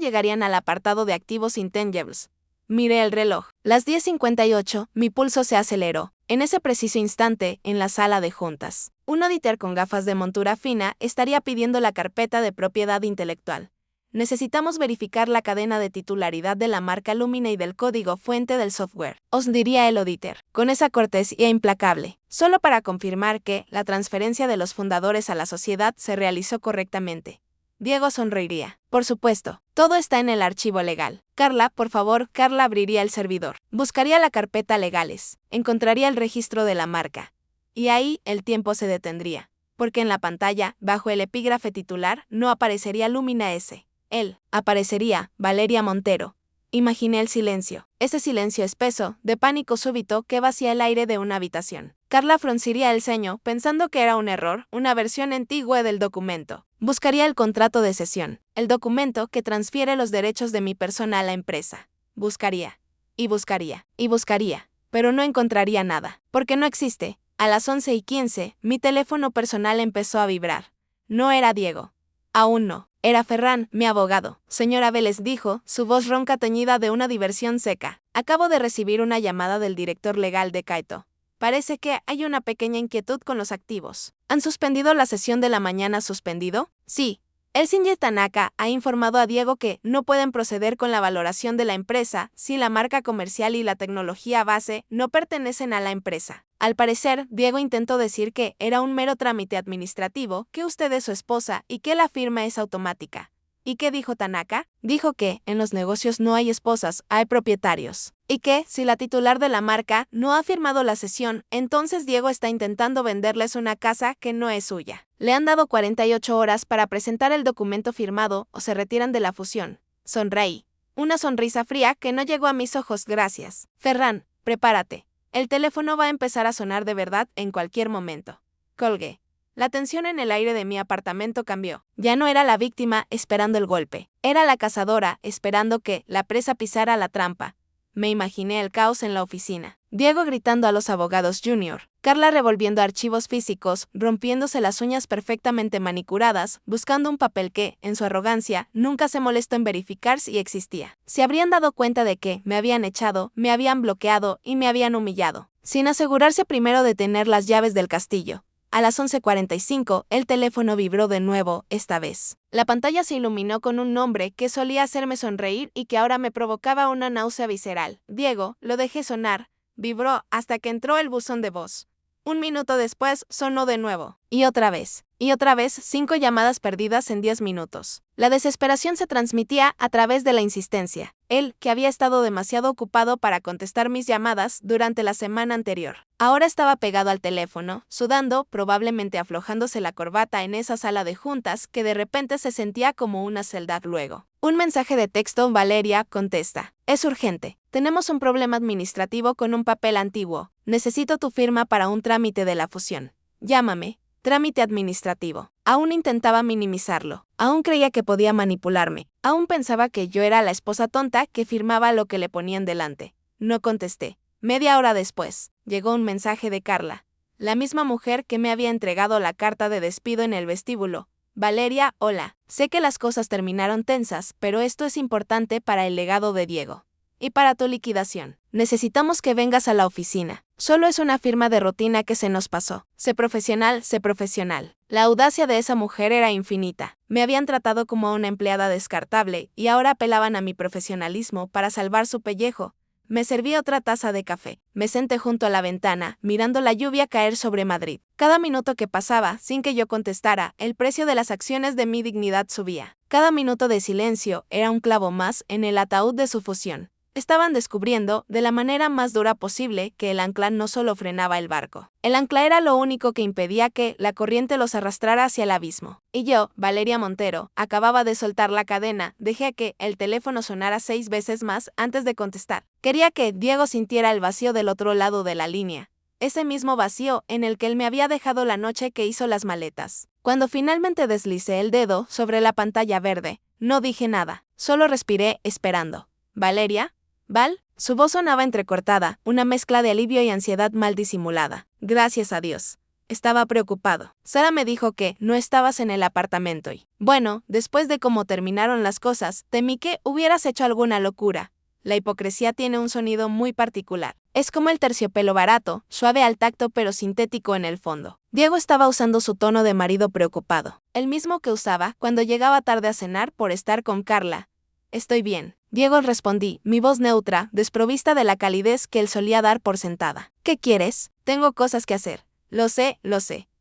llegarían al apartado de activos intangibles. Miré el reloj. Las 10:58, mi pulso se aceleró. En ese preciso instante, en la sala de juntas, un auditor con gafas de montura fina estaría pidiendo la carpeta de propiedad intelectual. Necesitamos verificar la cadena de titularidad de la marca Lumina y del código fuente del software, os diría el auditor, con esa cortesía implacable, solo para confirmar que la transferencia de los fundadores a la sociedad se realizó correctamente. Diego sonreiría. Por supuesto, todo está en el archivo legal. Carla, por favor, Carla abriría el servidor. Buscaría la carpeta legales. Encontraría el registro de la marca. Y ahí el tiempo se detendría. Porque en la pantalla, bajo el epígrafe titular, no aparecería Lumina S. Él, aparecería Valeria Montero. Imaginé el silencio. Ese silencio espeso, de pánico súbito que vacía el aire de una habitación. Carla frunciría el ceño, pensando que era un error, una versión antigua del documento. Buscaría el contrato de cesión, el documento que transfiere los derechos de mi persona a la empresa. Buscaría, y buscaría, y buscaría, pero no encontraría nada, porque no existe. A las 11:15, mi teléfono personal empezó a vibrar. No era Diego. Aún no. Era Ferran, mi abogado. Señora Vélez dijo, su voz ronca teñida de una diversión seca. Acabo de recibir una llamada del director legal de Kaito. Parece que hay una pequeña inquietud con los activos. ¿Han suspendido la sesión de la mañana suspendido? Sí. El Shinji Tanaka ha informado a Diego que no pueden proceder con la valoración de la empresa si la marca comercial y la tecnología base no pertenecen a la empresa. Al parecer, Diego intentó decir que era un mero trámite administrativo, que usted es su esposa y que la firma es automática. ¿Y qué dijo Tanaka? Dijo que en los negocios no hay esposas, hay propietarios. Y que, si la titular de la marca no ha firmado la cesión, entonces Diego está intentando venderles una casa que no es suya. Le han dado 48 horas para presentar el documento firmado o se retiran de la fusión. Sonreí. Una sonrisa fría que no llegó a mis ojos, gracias. Ferran, prepárate. El teléfono va a empezar a sonar de verdad en cualquier momento. Colgué. La tensión en el aire de mi apartamento cambió. Ya no era la víctima esperando el golpe. Era la cazadora esperando que la presa pisara la trampa. Me imaginé el caos en la oficina. Diego gritando a los abogados junior. Carla revolviendo archivos físicos, rompiéndose las uñas perfectamente manicuradas, buscando un papel que, en su arrogancia, nunca se molestó en verificar si existía. Se habrían dado cuenta de que me habían echado, me habían bloqueado y me habían humillado, sin asegurarse primero de tener las llaves del castillo. A las 11:45, el teléfono vibró de nuevo, esta vez. La pantalla se iluminó con un nombre que solía hacerme sonreír y que ahora me provocaba una náusea visceral. Diego, lo dejé sonar. Vibró hasta que entró el buzón de voz. Un minuto después, sonó de nuevo. Y otra vez, 5 llamadas perdidas en 10 minutos. La desesperación se transmitía a través de la insistencia. Él, que había estado demasiado ocupado para contestar mis llamadas durante la semana anterior. Ahora estaba pegado al teléfono, sudando, probablemente aflojándose la corbata en esa sala de juntas que de repente se sentía como una celda luego. Un mensaje de texto, Valeria, contesta. Es urgente. Tenemos un problema administrativo con un papel antiguo. Necesito tu firma para un trámite de la fusión. Llámame. Trámite administrativo. Aún intentaba minimizarlo. Aún creía que podía manipularme. Aún pensaba que yo era la esposa tonta que firmaba lo que le ponían delante. No contesté. Media hora después, llegó un mensaje de Carla, la misma mujer que me había entregado la carta de despido en el vestíbulo. Valeria, hola. Sé que las cosas terminaron tensas, pero esto es importante para el legado de Diego. Y para tu liquidación. Necesitamos que vengas a la oficina. Solo es una firma de rutina que se nos pasó. Sé profesional, sé profesional. La audacia de esa mujer era infinita. Me habían tratado como a una empleada descartable y ahora apelaban a mi profesionalismo para salvar su pellejo. Me serví otra taza de café. Me senté junto a la ventana, mirando la lluvia caer sobre Madrid. Cada minuto que pasaba, sin que yo contestara, el precio de las acciones de mi dignidad subía. Cada minuto de silencio era un clavo más en el ataúd de su fusión. Estaban descubriendo, de la manera más dura posible, que el ancla no solo frenaba el barco. El ancla era lo único que impedía que la corriente los arrastrara hacia el abismo. Y yo, Valeria Montero, acababa de soltar la cadena, dejé que el teléfono sonara 6 veces más antes de contestar. Quería que Diego sintiera el vacío del otro lado de la línea. Ese mismo vacío en el que él me había dejado la noche que hizo las maletas. Cuando finalmente deslicé el dedo sobre la pantalla verde, no dije nada, solo respiré esperando. ¿Valeria? ¿Val? Su voz sonaba entrecortada, una mezcla de alivio y ansiedad mal disimulada. Gracias a Dios. Estaba preocupado. Sara me dijo que no estabas en el apartamento y, bueno, después de cómo terminaron las cosas, temí que hubieras hecho alguna locura. La hipocresía tiene un sonido muy particular. Es como el terciopelo barato, suave al tacto pero sintético en el fondo. Diego estaba usando su tono de marido preocupado, el mismo que usaba cuando llegaba tarde a cenar por estar con Carla. Estoy bien. Diego, respondí, mi voz neutra, desprovista de la calidez que él solía dar por sentada. ¿Qué quieres? Tengo cosas que hacer. Lo sé.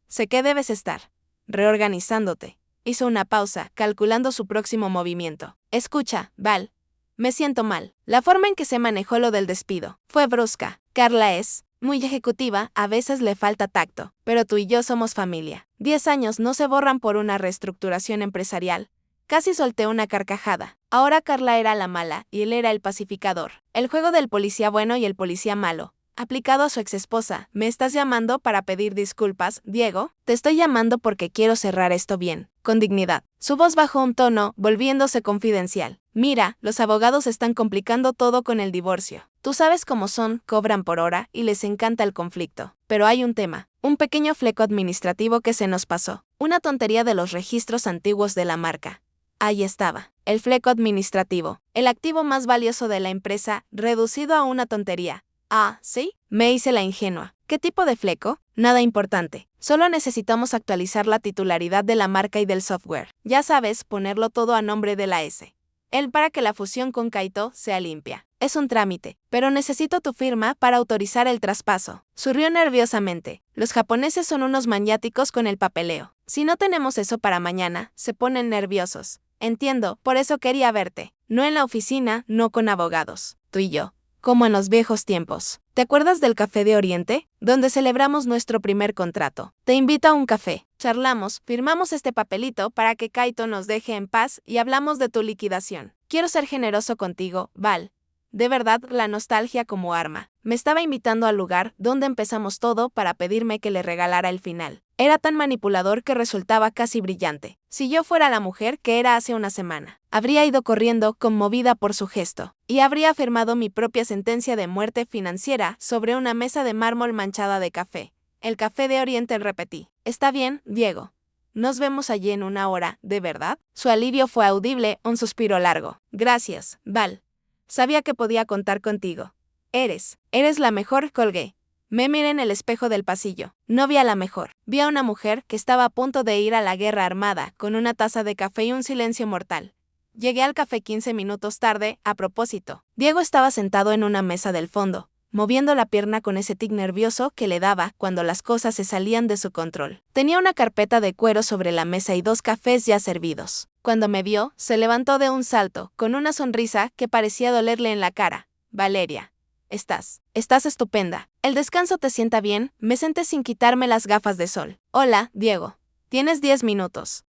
Sé que debes estar reorganizándote. Hizo una pausa, calculando su próximo movimiento. Escucha, Val. Me siento mal. La forma en que se manejó lo del despido fue brusca. Carla es muy ejecutiva, a veces le falta tacto, pero tú y yo somos familia. 10 años no se borran por una reestructuración empresarial. Casi solté una carcajada. Ahora Carla era la mala y él era el pacificador. El juego del policía bueno y el policía malo, aplicado a su exesposa. ¿Me estás llamando para pedir disculpas, Diego? Te estoy llamando porque quiero cerrar esto bien, con dignidad. Su voz bajó un tono, volviéndose confidencial. Mira, los abogados están complicando todo con el divorcio. Tú sabes cómo son, cobran por hora y les encanta el conflicto. Pero hay un tema, un pequeño fleco administrativo que se nos pasó. Una tontería de los registros antiguos de la marca. Ahí estaba, el fleco administrativo, el activo más valioso de la empresa, reducido a una tontería. Ah, ¿sí? Me hice la ingenua. ¿Qué tipo de fleco? Nada importante. Solo necesitamos actualizar la titularidad de la marca y del software. Ya sabes, ponerlo todo a nombre de la S. Él para que la fusión con Kaito sea limpia. Es un trámite, pero necesito tu firma para autorizar el traspaso. Sonrió nerviosamente. Los japoneses son unos maniáticos con el papeleo. Si no tenemos eso para mañana, se ponen nerviosos. Entiendo, por eso quería verte. No en la oficina, no con abogados. Tú y yo. Como en los viejos tiempos. ¿Te acuerdas del Café de Oriente? Donde celebramos nuestro primer contrato. Te invito a un café. Charlamos, firmamos este papelito para que Kaito nos deje en paz y hablamos de tu liquidación. Quiero ser generoso contigo, Val. De verdad, la nostalgia como arma. Me estaba invitando al lugar donde empezamos todo para pedirme que le regalara el final. Era tan manipulador que resultaba casi brillante. Si yo fuera la mujer que era hace una semana, habría ido corriendo, conmovida por su gesto, y habría firmado mi propia sentencia de muerte financiera sobre una mesa de mármol manchada de café. El Café de Oriente, repetí. Está bien, Diego. Nos vemos allí en una hora, ¿de verdad? Su alivio fue audible, un suspiro largo. Gracias, Val. Sabía que podía contar contigo. Eres la mejor, colgué. Me miré en el espejo del pasillo. No vi a la mejor. Vi a una mujer que estaba a punto de ir a la guerra armada, con una taza de café y un silencio mortal. Llegué al café 15 minutos tarde, a propósito. Diego estaba sentado en una mesa del fondo, moviendo la pierna con ese tic nervioso que le daba cuando las cosas se salían de su control. Tenía una carpeta de cuero sobre la mesa y 2 cafés ya servidos. Cuando me vio, se levantó de un salto, con una sonrisa que parecía dolerle en la cara. Valeria. Estás estupenda. El descanso te sienta bien. Me senté sin quitarme las gafas de sol. Hola, Diego. Tienes 10 minutos.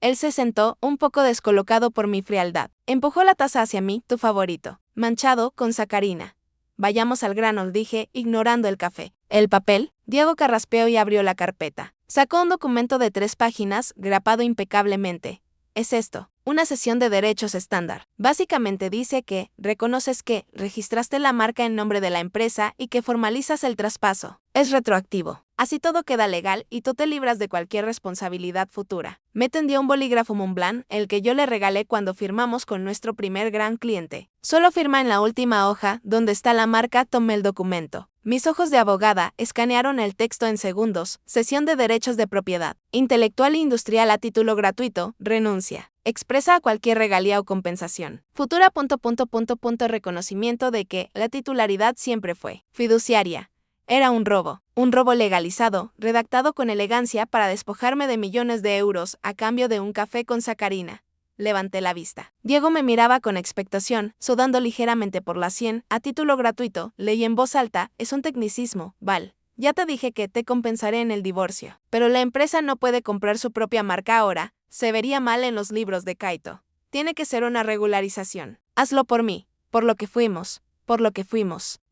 Él se sentó, un poco descolocado por mi frialdad. Empujó la taza hacia mí, tu favorito, manchado con sacarina. Vayamos al grano, dije, ignorando el café. ¿El papel? Diego carraspeó y abrió la carpeta. Sacó un documento de 3 páginas, grapado impecablemente. Es esto, una cesión de derechos estándar. Básicamente dice que reconoces que registraste la marca en nombre de la empresa y que formalizas el traspaso. Es retroactivo. Así todo queda legal y tú te libras de cualquier responsabilidad futura. Me tendió un bolígrafo Montblanc, el que yo le regalé cuando firmamos con nuestro primer gran cliente. Solo firma en la última hoja, donde está la marca. Tomé el documento. Mis ojos de abogada escanearon el texto en segundos. Cesión de derechos de propiedad intelectual e industrial a título gratuito, renuncia. Expresa a cualquier regalía o compensación. Futura ... reconocimiento de que la titularidad siempre fue fiduciaria. Era un robo legalizado, redactado con elegancia para despojarme de millones de euros a cambio de un café con sacarina. Levanté la vista. Diego me miraba con expectación, sudando ligeramente por la sien. A título gratuito, leí en voz alta, es un tecnicismo, Val. Ya te dije que te compensaré en el divorcio. Pero la empresa no puede comprar su propia marca ahora, se vería mal en los libros de Kaito. Tiene que ser una regularización. Hazlo por mí, por lo que fuimos.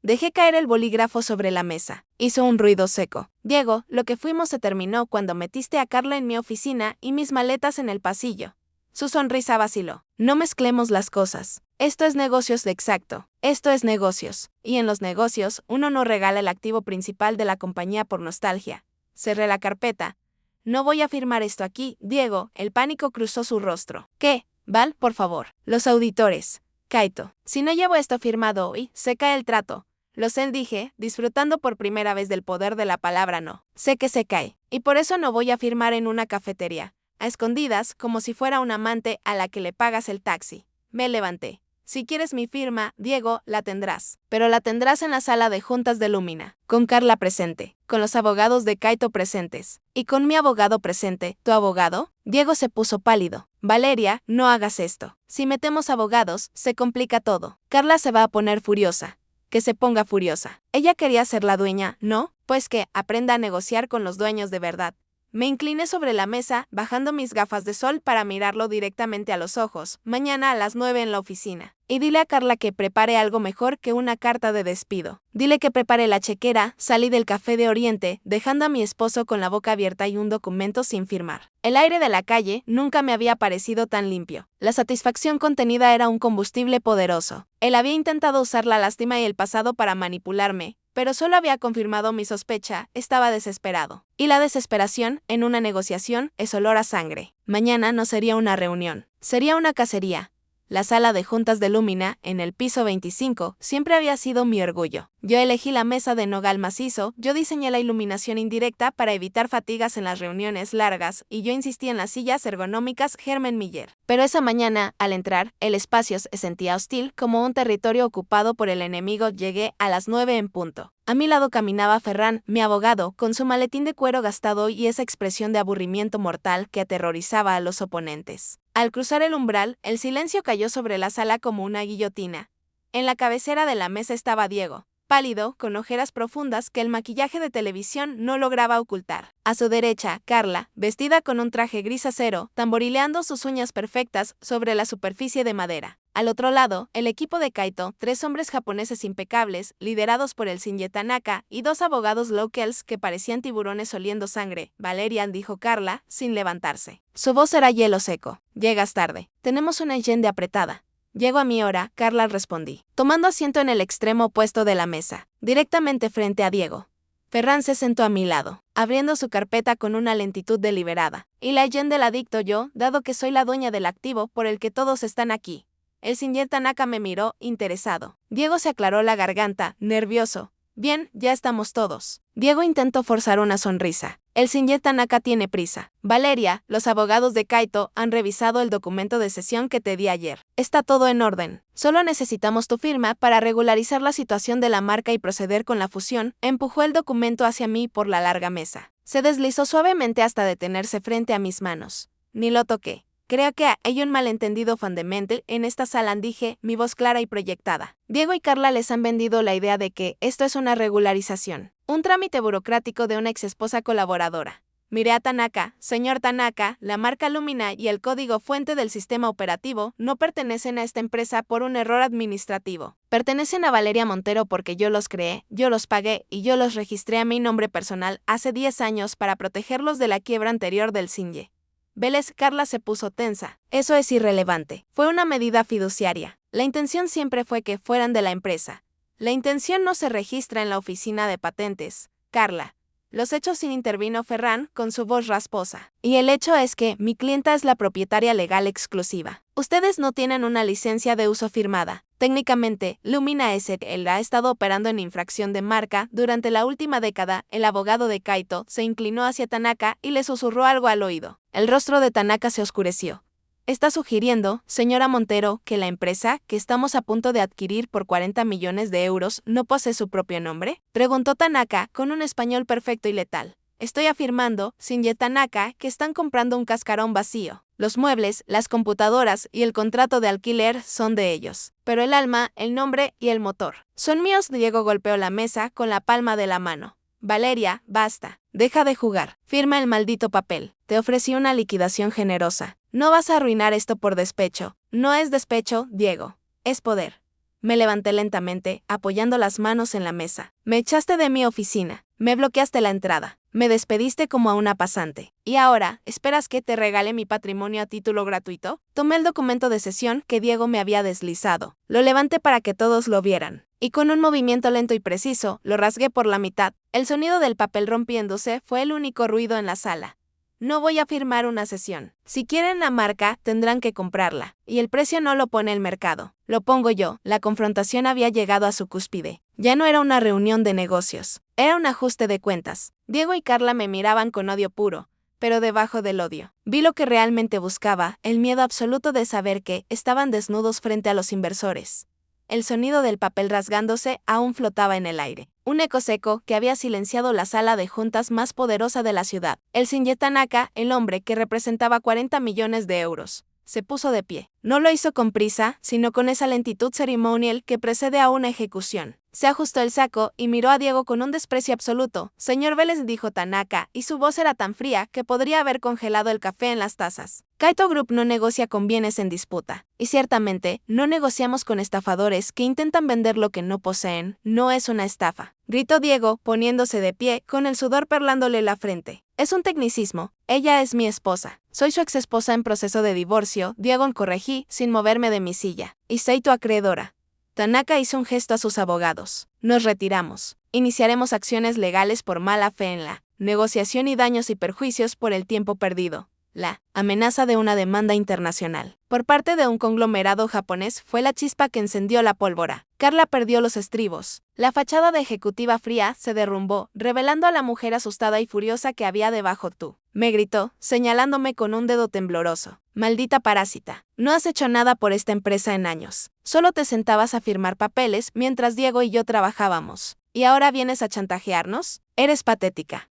Dejé caer el bolígrafo sobre la mesa. Hizo un ruido seco. Diego, lo que fuimos se terminó cuando metiste a Carla en mi oficina y mis maletas en el pasillo. Su sonrisa vaciló. No mezclemos las cosas. Esto es negocios de exacto. Esto es negocios. Y en los negocios, uno no regala el activo principal de la compañía por nostalgia. Cerré la carpeta. No voy a firmar esto aquí, Diego. El pánico cruzó su rostro. ¿Qué? Val, por favor. Los auditores. Kaito. Si no llevo esto firmado hoy, se cae el trato. Lo sé, dije, disfrutando por primera vez del poder de la palabra no. Sé que se cae. Y por eso no voy a firmar en una cafetería. A escondidas, como si fuera un amante a la que le pagas el taxi. Me levanté. Si quieres mi firma, Diego, la tendrás. Pero la tendrás en la sala de juntas de Lumina, con Carla presente, con los abogados de Kaito presentes, y con mi abogado presente. ¿Tu abogado? Diego se puso pálido. Valeria, no hagas esto. Si metemos abogados, se complica todo. Carla se va a poner furiosa. Que se ponga furiosa. Ella quería ser la dueña, ¿no? Pues que aprenda a negociar con los dueños de verdad. Me incliné sobre la mesa, bajando mis gafas de sol para mirarlo directamente a los ojos. Mañana a las 9 en la oficina. Y dile a Carla que prepare algo mejor que una carta de despido. Dile que prepare la chequera. Salí del café de Oriente, dejando a mi esposo con la boca abierta y un documento sin firmar. El aire de la calle nunca me había parecido tan limpio. La satisfacción contenida era un combustible poderoso. Él había intentado usar la lástima y el pasado para manipularme, pero solo había confirmado mi sospecha. Estaba desesperado. Y la desesperación, en una negociación, es olor a sangre. Mañana no sería una reunión, sería una cacería. La sala de juntas de Lumina, en el piso 25, siempre había sido mi orgullo. Yo elegí la mesa de nogal macizo, yo diseñé la iluminación indirecta para evitar fatigas en las reuniones largas, y yo insistí en las sillas ergonómicas Herman Miller. Pero esa mañana, al entrar, el espacio se sentía hostil, como un territorio ocupado por el enemigo. Llegué a las 9 en punto. A mi lado caminaba Ferran, mi abogado, con su maletín de cuero gastado y esa expresión de aburrimiento mortal que aterrorizaba a los oponentes. Al cruzar el umbral, el silencio cayó sobre la sala como una guillotina. En la cabecera de la mesa estaba Diego, pálido, con ojeras profundas que el maquillaje de televisión no lograba ocultar. A su derecha, Carla, vestida con un traje gris acero, tamborileando sus uñas perfectas sobre la superficie de madera. Al otro lado, el equipo de Kaito, 3 hombres japoneses impecables, liderados por el Shinji Tanaka, y 2 abogados locals que parecían tiburones oliendo sangre. Valeria, dijo Carla, sin levantarse. Su voz era hielo seco. Llegas tarde. Tenemos una agenda apretada. Llego a mi hora, Carla, respondí, tomando asiento en el extremo opuesto de la mesa, directamente frente a Diego. Ferran se sentó a mi lado, abriendo su carpeta con una lentitud deliberada. Y la agenda la dicto yo, dado que soy la dueña del activo por el que todos están aquí. El Shinji Tanaka me miró, interesado. Diego se aclaró la garganta, nervioso. Bien, ya estamos todos. Diego intentó forzar una sonrisa. El Shinji Tanaka tiene prisa. Valeria, los abogados de Kaito han revisado el documento de sesión que te di ayer. Está todo en orden. Solo necesitamos tu firma para regularizar la situación de la marca y proceder con la fusión. Empujó el documento hacia mí por la larga mesa. Se deslizó suavemente hasta detenerse frente a mis manos. Ni lo toqué. Creo que hay un malentendido fundamental en esta sala, dije, mi voz clara y proyectada. Diego y Carla les han vendido la idea de que esto es una regularización, un trámite burocrático de una exesposa colaboradora. Miré a Tanaka, señor Tanaka, la marca Lumina y el código fuente del sistema operativo no pertenecen a esta empresa por un error administrativo. Pertenecen a Valeria Montero porque yo los creé, yo los pagué y yo los registré a mi nombre personal hace 10 años para protegerlos de la quiebra anterior del Shinji. Vélez. Carla se puso tensa. Eso es irrelevante. Fue una medida fiduciaria. La intención siempre fue que fueran de la empresa. La intención no se registra en la oficina de patentes. Carla. Los hechos, intervino Ferran con su voz rasposa. Y el hecho es que mi clienta es la propietaria legal exclusiva. Ustedes no tienen una licencia de uso firmada. Técnicamente, Lumina S.L. ha estado operando en infracción de marca durante la última década. El abogado de Kaito se inclinó hacia Tanaka y le susurró algo al oído. El rostro de Tanaka se oscureció. ¿Está sugiriendo, señora Montero, que la empresa, que estamos a punto de adquirir por 40 millones de euros, no posee su propio nombre? Preguntó Tanaka con un español perfecto y letal. Estoy afirmando, Shinji Tanaka, que están comprando un cascarón vacío. Los muebles, las computadoras y el contrato de alquiler son de ellos. Pero el alma, el nombre y el motor son míos. Diego golpeó la mesa con la palma de la mano. Valeria, basta. Deja de jugar. Firma el maldito papel. Te ofrecí una liquidación generosa. No vas a arruinar esto por despecho. No es despecho, Diego. Es poder. Me levanté lentamente, apoyando las manos en la mesa. Me echaste de mi oficina. Me bloqueaste la entrada. Me despediste como a una pasante. ¿Y ahora, esperas que te regale mi patrimonio a título gratuito? Tomé el documento de cesión que Diego me había deslizado. Lo levanté para que todos lo vieran. Y con un movimiento lento y preciso, lo rasgué por la mitad. El sonido del papel rompiéndose fue el único ruido en la sala. No voy a firmar una cesión. Si quieren la marca, tendrán que comprarla. Y el precio no lo pone el mercado. Lo pongo yo. La confrontación había llegado a su cúspide. Ya no era una reunión de negocios. Era un ajuste de cuentas. Diego y Carla me miraban con odio puro, pero debajo del odio vi lo que realmente buscaba, el miedo absoluto de saber que estaban desnudos frente a los inversores. El sonido del papel rasgándose aún flotaba en el aire. Un eco seco que había silenciado la sala de juntas más poderosa de la ciudad. El Shinji Tanaka, el hombre que representaba 40 millones de euros, se puso de pie. No lo hizo con prisa, sino con esa lentitud ceremonial que precede a una ejecución. Se ajustó el saco y miró a Diego con un desprecio absoluto. Señor Vélez, dijo Tanaka, y su voz era tan fría que podría haber congelado el café en las tazas. Kaito Group no negocia con bienes en disputa. Y ciertamente, no negociamos con estafadores que intentan vender lo que no poseen. No es una estafa, gritó Diego, poniéndose de pie, con el sudor perlándole la frente. Es un tecnicismo. Ella es mi esposa. Soy su exesposa en proceso de divorcio, Diego, corregí, sin moverme de mi silla. Y soy tu acreedora. Tanaka hizo un gesto a sus abogados. Nos retiramos. Iniciaremos acciones legales por mala fe en la negociación y daños y perjuicios por el tiempo perdido. La amenaza de una demanda internacional por parte de un conglomerado japonés fue la chispa que encendió la pólvora. Carla perdió los estribos. La fachada de ejecutiva fría se derrumbó, revelando a la mujer asustada y furiosa que había debajo. Tú, me gritó, señalándome con un dedo tembloroso. Maldita parásita. No has hecho nada por esta empresa en años. Solo te sentabas a firmar papeles mientras Diego y yo trabajábamos. ¿Y ahora vienes a chantajearnos? Eres patética.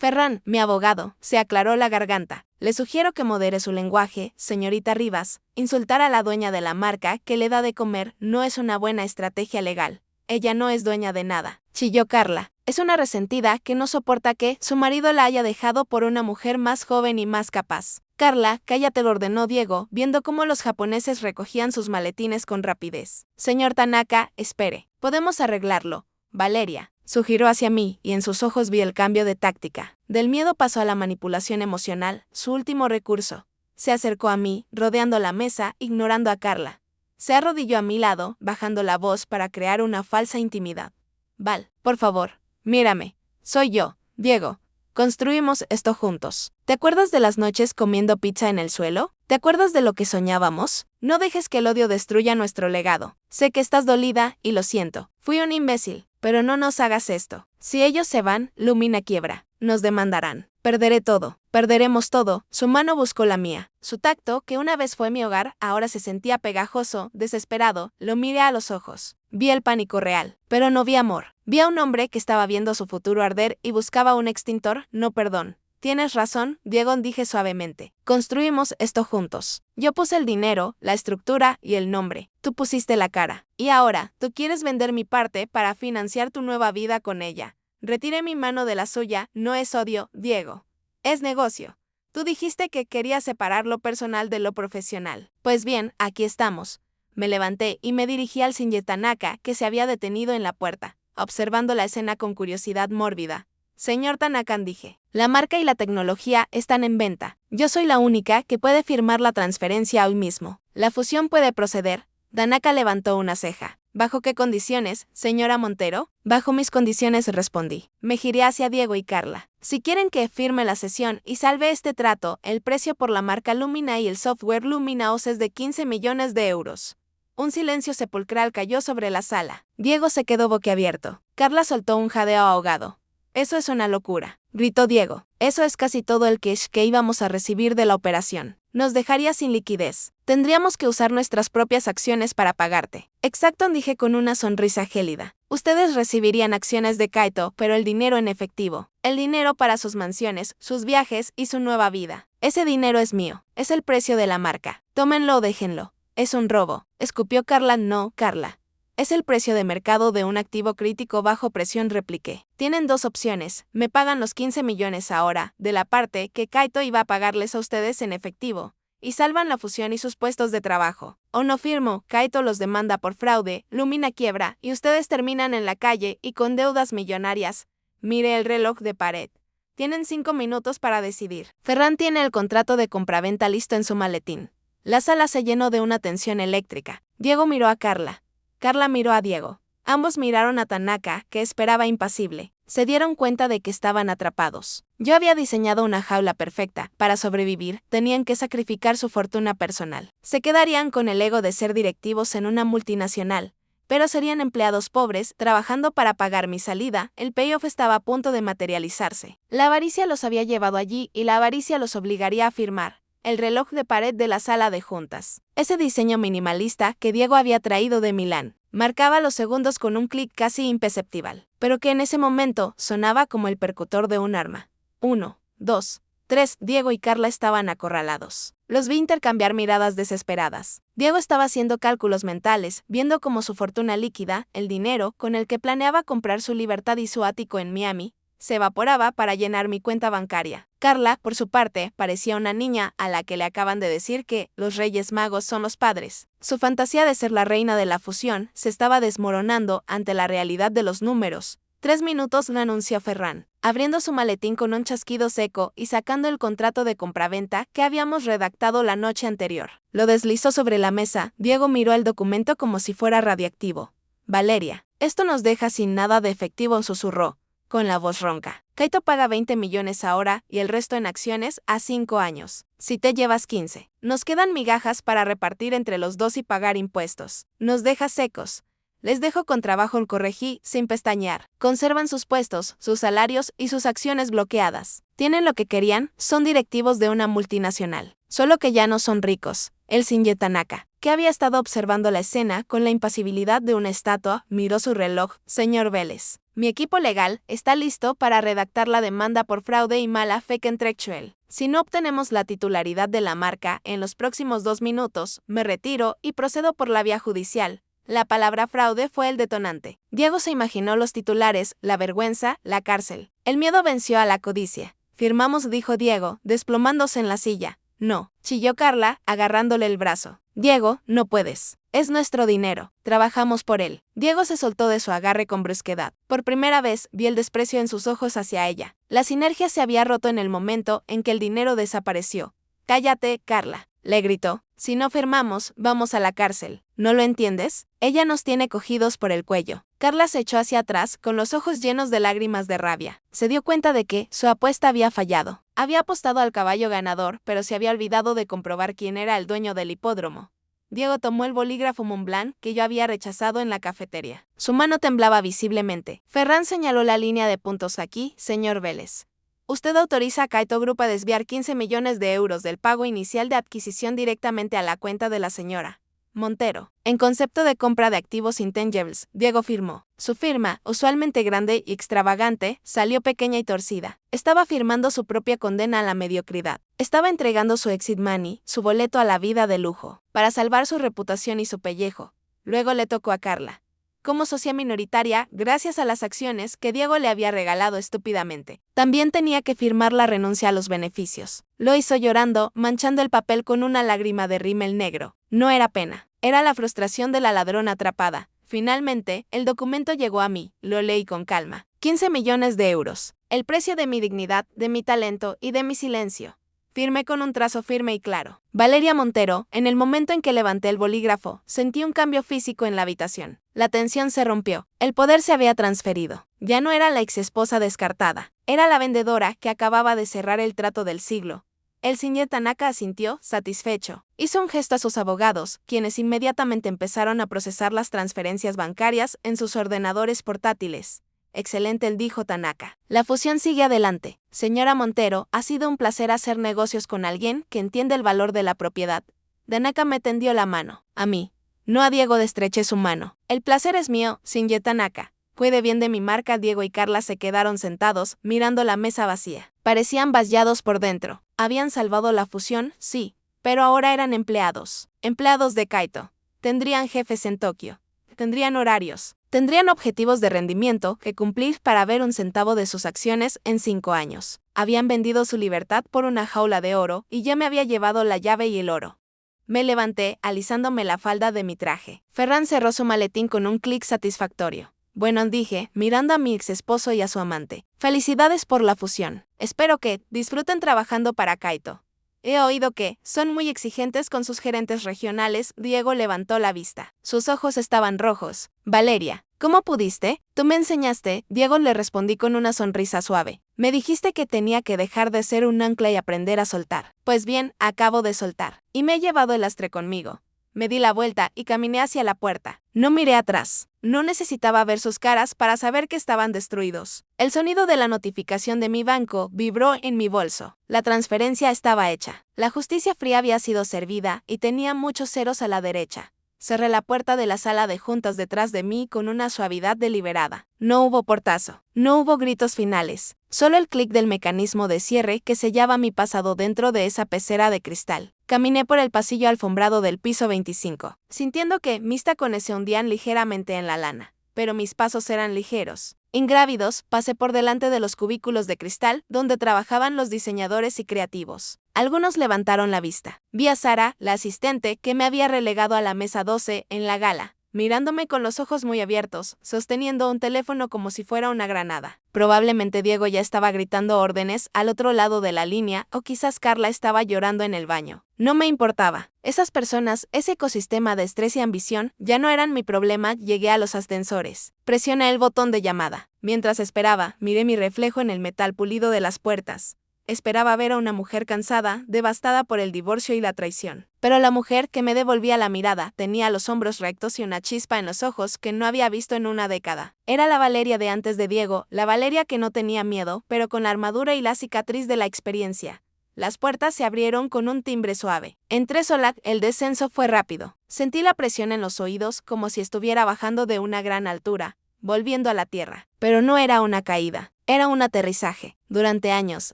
Ferran, mi abogado, se aclaró la garganta. Le sugiero que modere su lenguaje, señorita Rivas. Insultar a la dueña de la marca que le da de comer no es una buena estrategia legal. Ella no es dueña de nada, chilló Carla. Es una resentida que no soporta que su marido la haya dejado por una mujer más joven y más capaz. Carla, cállate, lo ordenó Diego, viendo cómo los japoneses recogían sus maletines con rapidez. Señor Tanaka, espere. Podemos arreglarlo. Valeria sugirió hacia mí, y en sus ojos vi el cambio de táctica. Del miedo pasó a la manipulación emocional, su último recurso. Se acercó a mí, rodeando la mesa, ignorando a Carla. Se arrodilló a mi lado, bajando la voz para crear una falsa intimidad. Val, por favor, mírame. Soy yo, Diego. Construimos esto juntos. ¿Te acuerdas de las noches comiendo pizza en el suelo? ¿Te acuerdas de lo que soñábamos? No dejes que el odio destruya nuestro legado. Sé que estás dolida, y lo siento. Fui un imbécil. Pero no nos hagas esto. Si ellos se van, Lumina quiebra. Nos demandarán. Perderé todo. Perderemos todo. Su mano buscó la mía. Su tacto, que una vez fue mi hogar, ahora se sentía pegajoso, desesperado. Lo miré a los ojos. Vi el pánico real. Pero no vi amor. Vi a un hombre que estaba viendo su futuro arder y buscaba un extintor, no perdón. Tienes razón, Diego, dije suavemente. Construimos esto juntos. Yo puse el dinero, la estructura y el nombre. Tú pusiste la cara. Y ahora, tú quieres vender mi parte para financiar tu nueva vida con ella. Retiré mi mano de la suya, no es odio, Diego. Es negocio. Tú dijiste que querías separar lo personal de lo profesional. Pues bien, aquí estamos. Me levanté y me dirigí al Shinji Tanaka, que se había detenido en la puerta, observando la escena con curiosidad mórbida. Señor Tanaka, dije, la marca y la tecnología están en venta. Yo soy la única que puede firmar la transferencia hoy mismo. La fusión puede proceder. Tanaka levantó una ceja. ¿Bajo qué condiciones, señora Montero? Bajo mis condiciones, respondí. Me giré hacia Diego y Carla. Si quieren que firme la cesión y salve este trato, el precio por la marca Lumina y el software Lumina OS es de 15 millones de euros. Un silencio sepulcral cayó sobre la sala. Diego se quedó boquiabierto. Carla soltó un jadeo ahogado. Eso es una locura, gritó Diego. Eso es casi todo el cash que íbamos a recibir de la operación. Nos dejaría sin liquidez. Tendríamos que usar nuestras propias acciones para pagarte. Exacto, dije con una sonrisa gélida. Ustedes recibirían acciones de Kaito, pero el dinero en efectivo. El dinero para sus mansiones, sus viajes y su nueva vida. Ese dinero es mío. Es el precio de la marca. Tómenlo o déjenlo. Es un robo. Escupió Carla. No, Carla. Es el precio de mercado de un activo crítico bajo presión, repliqué. Tienen dos opciones. Me pagan los 15 millones ahora, de la parte que Kaito iba a pagarles a ustedes en efectivo, y salvan la fusión y sus puestos de trabajo. O no firmo, Kaito los demanda por fraude, Lumina quiebra, y ustedes terminan en la calle y con deudas millonarias. Miré el reloj de pared. Tienen 5 minutos para decidir. Ferran tiene el contrato de compraventa listo en su maletín. La sala se llenó de una tensión eléctrica. Diego miró a Carla. Carla miró a Diego. Ambos miraron a Tanaka, que esperaba impasible. Se dieron cuenta de que estaban atrapados. Yo había diseñado una jaula perfecta. Para sobrevivir, tenían que sacrificar su fortuna personal. Se quedarían con el ego de ser directivos en una multinacional, pero serían empleados pobres, trabajando para pagar mi salida. El payoff estaba a punto de materializarse. La avaricia los había llevado allí y la avaricia los obligaría a firmar el reloj de pared de la sala de juntas. Ese diseño minimalista que Diego había traído de Milán marcaba los segundos con un clic casi imperceptible, pero que en ese momento sonaba como el percutor de un arma. 1, 2, 3. Diego y Carla estaban acorralados. Los vi intercambiar miradas desesperadas. Diego estaba haciendo cálculos mentales, viendo cómo su fortuna líquida, el dinero con el que planeaba comprar su libertad y su ático en Miami, se evaporaba para llenar mi cuenta bancaria. Carla, por su parte, parecía una niña a la que le acaban de decir que los Reyes Magos son los padres. Su fantasía de ser la reina de la fusión se estaba desmoronando ante la realidad de los números. 3 minutos, lo anunció Ferran, abriendo su maletín con un chasquido seco y sacando el contrato de compraventa que habíamos redactado la noche anterior. Lo deslizó sobre la mesa. Diego miró el documento como si fuera radiactivo. Valeria, esto nos deja sin nada de efectivo, susurró, con la voz ronca. Kaito paga 20 millones ahora y el resto en acciones a 5 años. Si te llevas 15. Nos quedan migajas para repartir entre los dos y pagar impuestos. Nos deja secos. Les dejo con trabajo, corregí, sin pestañear. Conservan sus puestos, sus salarios y sus acciones bloqueadas. Tienen lo que querían, son directivos de una multinacional. Solo que ya no son ricos. El Shinji Tanaka, que había estado observando la escena con la impasibilidad de una estatua, miró su reloj. Señor Vélez, mi equipo legal está listo para redactar la demanda por fraude y mala fe contractual. Si no obtenemos la titularidad de la marca en los próximos 2 minutos, me retiro y procedo por la vía judicial. La palabra fraude fue el detonante. Diego se imaginó los titulares, la vergüenza, la cárcel. El miedo venció a la codicia. Firmamos, dijo Diego, desplomándose en la silla. No, chilló Carla, agarrándole el brazo. Diego, no puedes. Es nuestro dinero. Trabajamos por él. Diego se soltó de su agarre con brusquedad. Por primera vez, vi el desprecio en sus ojos hacia ella. La sinergia se había roto en el momento en que el dinero desapareció. Cállate, Carla, le gritó. Si no firmamos, vamos a la cárcel. ¿No lo entiendes? Ella nos tiene cogidos por el cuello. Carla se echó hacia atrás, con los ojos llenos de lágrimas de rabia. Se dio cuenta de que su apuesta había fallado. Había apostado al caballo ganador, pero se había olvidado de comprobar quién era el dueño del hipódromo. Diego tomó el bolígrafo Montblanc que yo había rechazado en la cafetería. Su mano temblaba visiblemente. Ferran señaló la línea de puntos. Aquí, señor Vélez. Usted autoriza a Kaito Group a desviar 15 millones de euros del pago inicial de adquisición directamente a la cuenta de la señora Montero. En concepto de compra de activos intangibles, Diego firmó. Su firma, usualmente grande y extravagante, salió pequeña y torcida. Estaba firmando su propia condena a la mediocridad. Estaba entregando su exit money, su boleto a la vida de lujo, para salvar su reputación y su pellejo. Luego le tocó a Carla. Como socia minoritaria, gracias a las acciones que Diego le había regalado estúpidamente. También tenía que firmar la renuncia a los beneficios. Lo hizo llorando, manchando el papel con una lágrima de rímel negro. No era pena, era la frustración de la ladrona atrapada. Finalmente, el documento llegó a mí, lo leí con calma. 15 millones de euros. El precio de mi dignidad, de mi talento y de mi silencio. Firmé con un trazo firme y claro. Valeria Montero, en el momento en que levanté el bolígrafo, sentí un cambio físico en la habitación. La tensión se rompió. El poder se había transferido. Ya no era la exesposa descartada. Era la vendedora que acababa de cerrar el trato del siglo. El Shinji Tanaka asintió, satisfecho. Hizo un gesto a sus abogados, quienes inmediatamente empezaron a procesar las transferencias bancarias en sus ordenadores portátiles. Excelente, dijo Tanaka. La fusión sigue adelante. Señora Montero, ha sido un placer hacer negocios con alguien que entiende el valor de la propiedad. Tanaka me tendió la mano. A mí. No a Diego, estreché su mano. El placer es mío, Shinji Tanaka. Cuide bien de mi marca. Diego y Carla se quedaron sentados, mirando la mesa vacía. Parecían vallados por dentro. Habían salvado la fusión, sí, pero ahora eran empleados. Empleados de Kaito. Tendrían jefes en Tokio. Tendrían horarios. Tendrían objetivos de rendimiento que cumplir para ver un centavo de sus acciones en 5 años. Habían vendido su libertad por una jaula de oro y ya me había llevado la llave y el oro. Me levanté, alisándome la falda de mi traje. Ferran cerró su maletín con un clic satisfactorio. Bueno, dije, mirando a mi ex esposo y a su amante. Felicidades por la fusión. Espero que disfruten trabajando para Kaito. He oído que son muy exigentes con sus gerentes regionales. Diego levantó la vista. Sus ojos estaban rojos. Valeria, ¿cómo pudiste? Tú me enseñaste, Diego le respondí con una sonrisa suave. Me dijiste que tenía que dejar de ser un ancla y aprender a soltar. Pues bien, acabo de soltar. Y me he llevado el lastre conmigo. Me di la vuelta y caminé hacia la puerta. No miré atrás. No necesitaba ver sus caras para saber que estaban destruidos. El sonido de la notificación de mi banco vibró en mi bolso. La transferencia estaba hecha. La justicia fría había sido servida y tenía muchos ceros a la derecha. Cerré la puerta de la sala de juntas detrás de mí con una suavidad deliberada. No hubo portazo. No hubo gritos finales. Solo el clic del mecanismo de cierre que sellaba mi pasado dentro de esa pecera de cristal. Caminé por el pasillo alfombrado del piso 25, sintiendo que mis tacones se hundían ligeramente en la lana. Pero mis pasos eran ligeros. Ingrávidos, pasé por delante de los cubículos de cristal donde trabajaban los diseñadores y creativos. Algunos levantaron la vista. Vi a Sara, la asistente, que me había relegado a la mesa 12 en la gala, mirándome con los ojos muy abiertos, sosteniendo un teléfono como si fuera una granada. Probablemente Diego ya estaba gritando órdenes al otro lado de la línea, o quizás Carla estaba llorando en el baño. No me importaba. Esas personas, ese ecosistema de estrés y ambición, ya no eran mi problema. Llegué a los ascensores. Presioné el botón de llamada. Mientras esperaba, miré mi reflejo en el metal pulido de las puertas. Esperaba ver a una mujer cansada, devastada por el divorcio y la traición. Pero la mujer que me devolvía la mirada tenía los hombros rectos y una chispa en los ojos que no había visto en una década. Era la Valeria de antes de Diego, la Valeria que no tenía miedo, pero con la armadura y la cicatriz de la experiencia. Las puertas se abrieron con un timbre suave. Entré sola, el descenso fue rápido. Sentí la presión en los oídos como si estuviera bajando de una gran altura, volviendo a la tierra. Pero no era una caída. Era un aterrizaje. Durante años,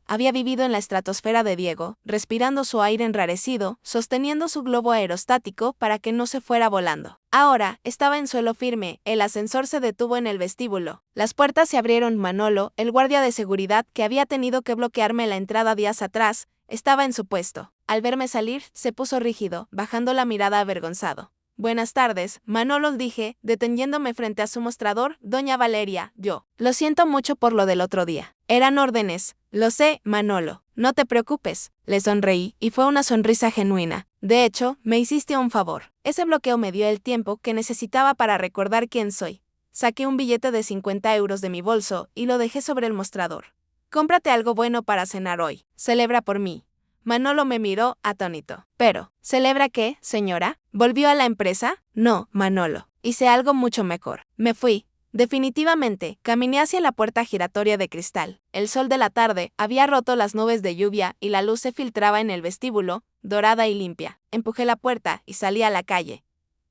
había vivido en la estratosfera de Diego, respirando su aire enrarecido, sosteniendo su globo aerostático para que no se fuera volando. Ahora, estaba en suelo firme, el ascensor se detuvo en el vestíbulo. Las puertas se abrieron. Manolo, el guardia de seguridad que había tenido que bloquearme la entrada días atrás, estaba en su puesto. Al verme salir, se puso rígido, bajando la mirada avergonzado. Buenas tardes, Manolo, dije, deteniéndome frente a su mostrador. Doña Valeria, yo. Lo siento mucho por lo del otro día. Eran órdenes. Lo sé, Manolo. No te preocupes. Le sonreí, y fue una sonrisa genuina. De hecho, me hiciste un favor. Ese bloqueo me dio el tiempo que necesitaba para recordar quién soy. Saqué un billete de 50 euros de mi bolso y lo dejé sobre el mostrador. Cómprate algo bueno para cenar hoy. Celebra por mí. Manolo me miró atónito. Pero, ¿celebra qué, señora? ¿Volvió a la empresa? No, Manolo. Hice algo mucho mejor. Me fui. Definitivamente, caminé hacia la puerta giratoria de cristal. El sol de la tarde había roto las nubes de lluvia y la luz se filtraba en el vestíbulo, dorada y limpia. Empujé la puerta y salí a la calle.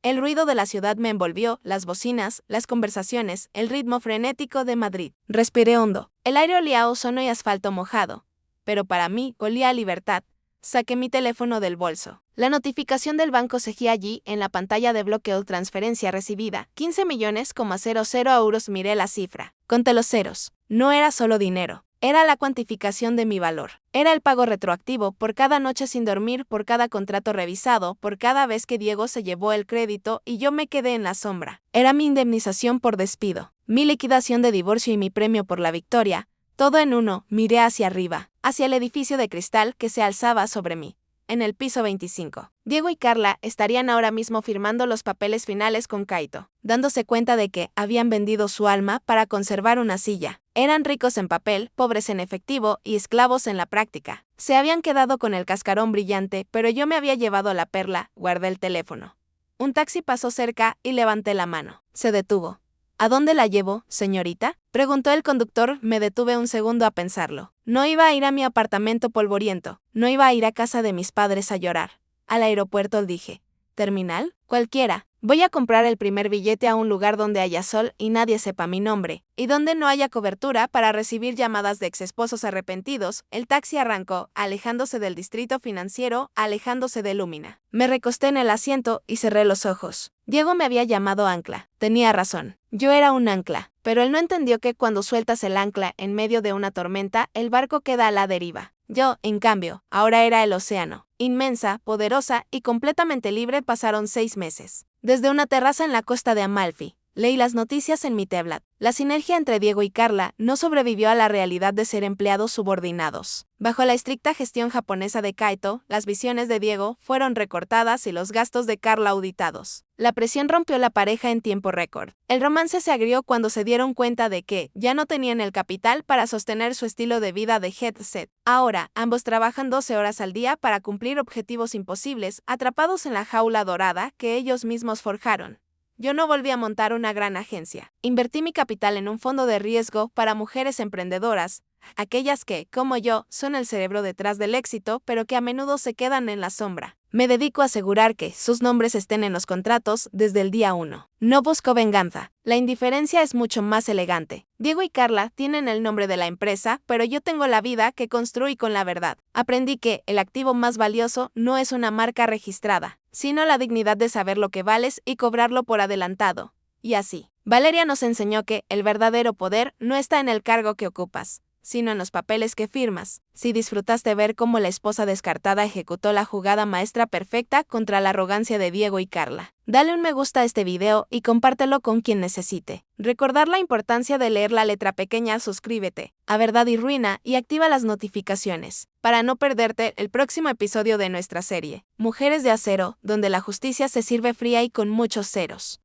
El ruido de la ciudad me envolvió, las bocinas, las conversaciones, el ritmo frenético de Madrid. Respiré hondo. El aire olía a ozono y asfalto mojado. Pero para mí olía a libertad. Saqué mi teléfono del bolso. La notificación del banco seguía allí en la pantalla de bloqueo. Transferencia recibida. 15 millones,00 euros. Miré la cifra. Conté los ceros. No era solo dinero. Era la cuantificación de mi valor. Era el pago retroactivo por cada noche sin dormir, por cada contrato revisado, por cada vez que Diego se llevó el crédito y yo me quedé en la sombra. Era mi indemnización por despido, mi liquidación de divorcio y mi premio por la victoria. Todo en uno. Miré hacia arriba, hacia el edificio de cristal que se alzaba sobre mí. En el piso 25. Diego y Carla estarían ahora mismo firmando los papeles finales con Kaito, dándose cuenta de que habían vendido su alma para conservar una silla. Eran ricos en papel, pobres en efectivo y esclavos en la práctica. Se habían quedado con el cascarón brillante, pero yo me había llevado la perla. Guardé el teléfono. Un taxi pasó cerca y levanté la mano. Se detuvo. ¿A dónde la llevo, señorita?, preguntó el conductor. Me detuve un segundo a pensarlo. No iba a ir a mi apartamento polvoriento. No iba a ir a casa de mis padres a llorar. Al aeropuerto, dije. ¿Terminal? Cualquiera. Voy a comprar el primer billete a un lugar donde haya sol y nadie sepa mi nombre, y donde no haya cobertura para recibir llamadas de exesposos arrepentidos. El taxi arrancó, alejándose del distrito financiero, alejándose de Lumina. Me recosté en el asiento y cerré los ojos. Diego me había llamado ancla. Tenía razón. Yo era un ancla, pero él no entendió que cuando sueltas el ancla en medio de una tormenta, el barco queda a la deriva. Yo, en cambio, ahora era el océano. Inmensa, poderosa y completamente libre. Pasaron 6 meses. Desde una terraza en la costa de Amalfi, Leí las noticias en mi tablet. La sinergia entre Diego y Carla no sobrevivió a la realidad de ser empleados subordinados. Bajo la estricta gestión japonesa de Kaito, las visiones de Diego fueron recortadas y los gastos de Carla auditados. La presión rompió la pareja en tiempo récord. El romance se agrió cuando se dieron cuenta de que ya no tenían el capital para sostener su estilo de vida de jet set. Ahora, ambos trabajan 12 horas al día para cumplir objetivos imposibles, atrapados en la jaula dorada que ellos mismos forjaron. Yo no volví a montar una gran agencia. Invertí mi capital en un fondo de riesgo para mujeres emprendedoras, aquellas que, como yo, son el cerebro detrás del éxito, pero que a menudo se quedan en la sombra. Me dedico a asegurar que sus nombres estén en los contratos desde el día 1. No busco venganza. La indiferencia es mucho más elegante. Diego y Carla tienen el nombre de la empresa, pero yo tengo la vida que construí con la verdad. Aprendí que el activo más valioso no es una marca registrada, sino la dignidad de saber lo que vales y cobrarlo por adelantado. Y así, Valeria nos enseñó que el verdadero poder no está en el cargo que ocupas, sino en los papeles que firmas. Si disfrutaste ver cómo la esposa descartada ejecutó la jugada maestra perfecta contra la arrogancia de Diego y Carla, dale un me gusta a este video y compártelo con quien necesite. Recordar la importancia de leer la letra pequeña, suscríbete a Verdad y Ruina y activa las notificaciones para no perderte el próximo episodio de nuestra serie, Mujeres de Acero, donde la justicia se sirve fría y con muchos ceros.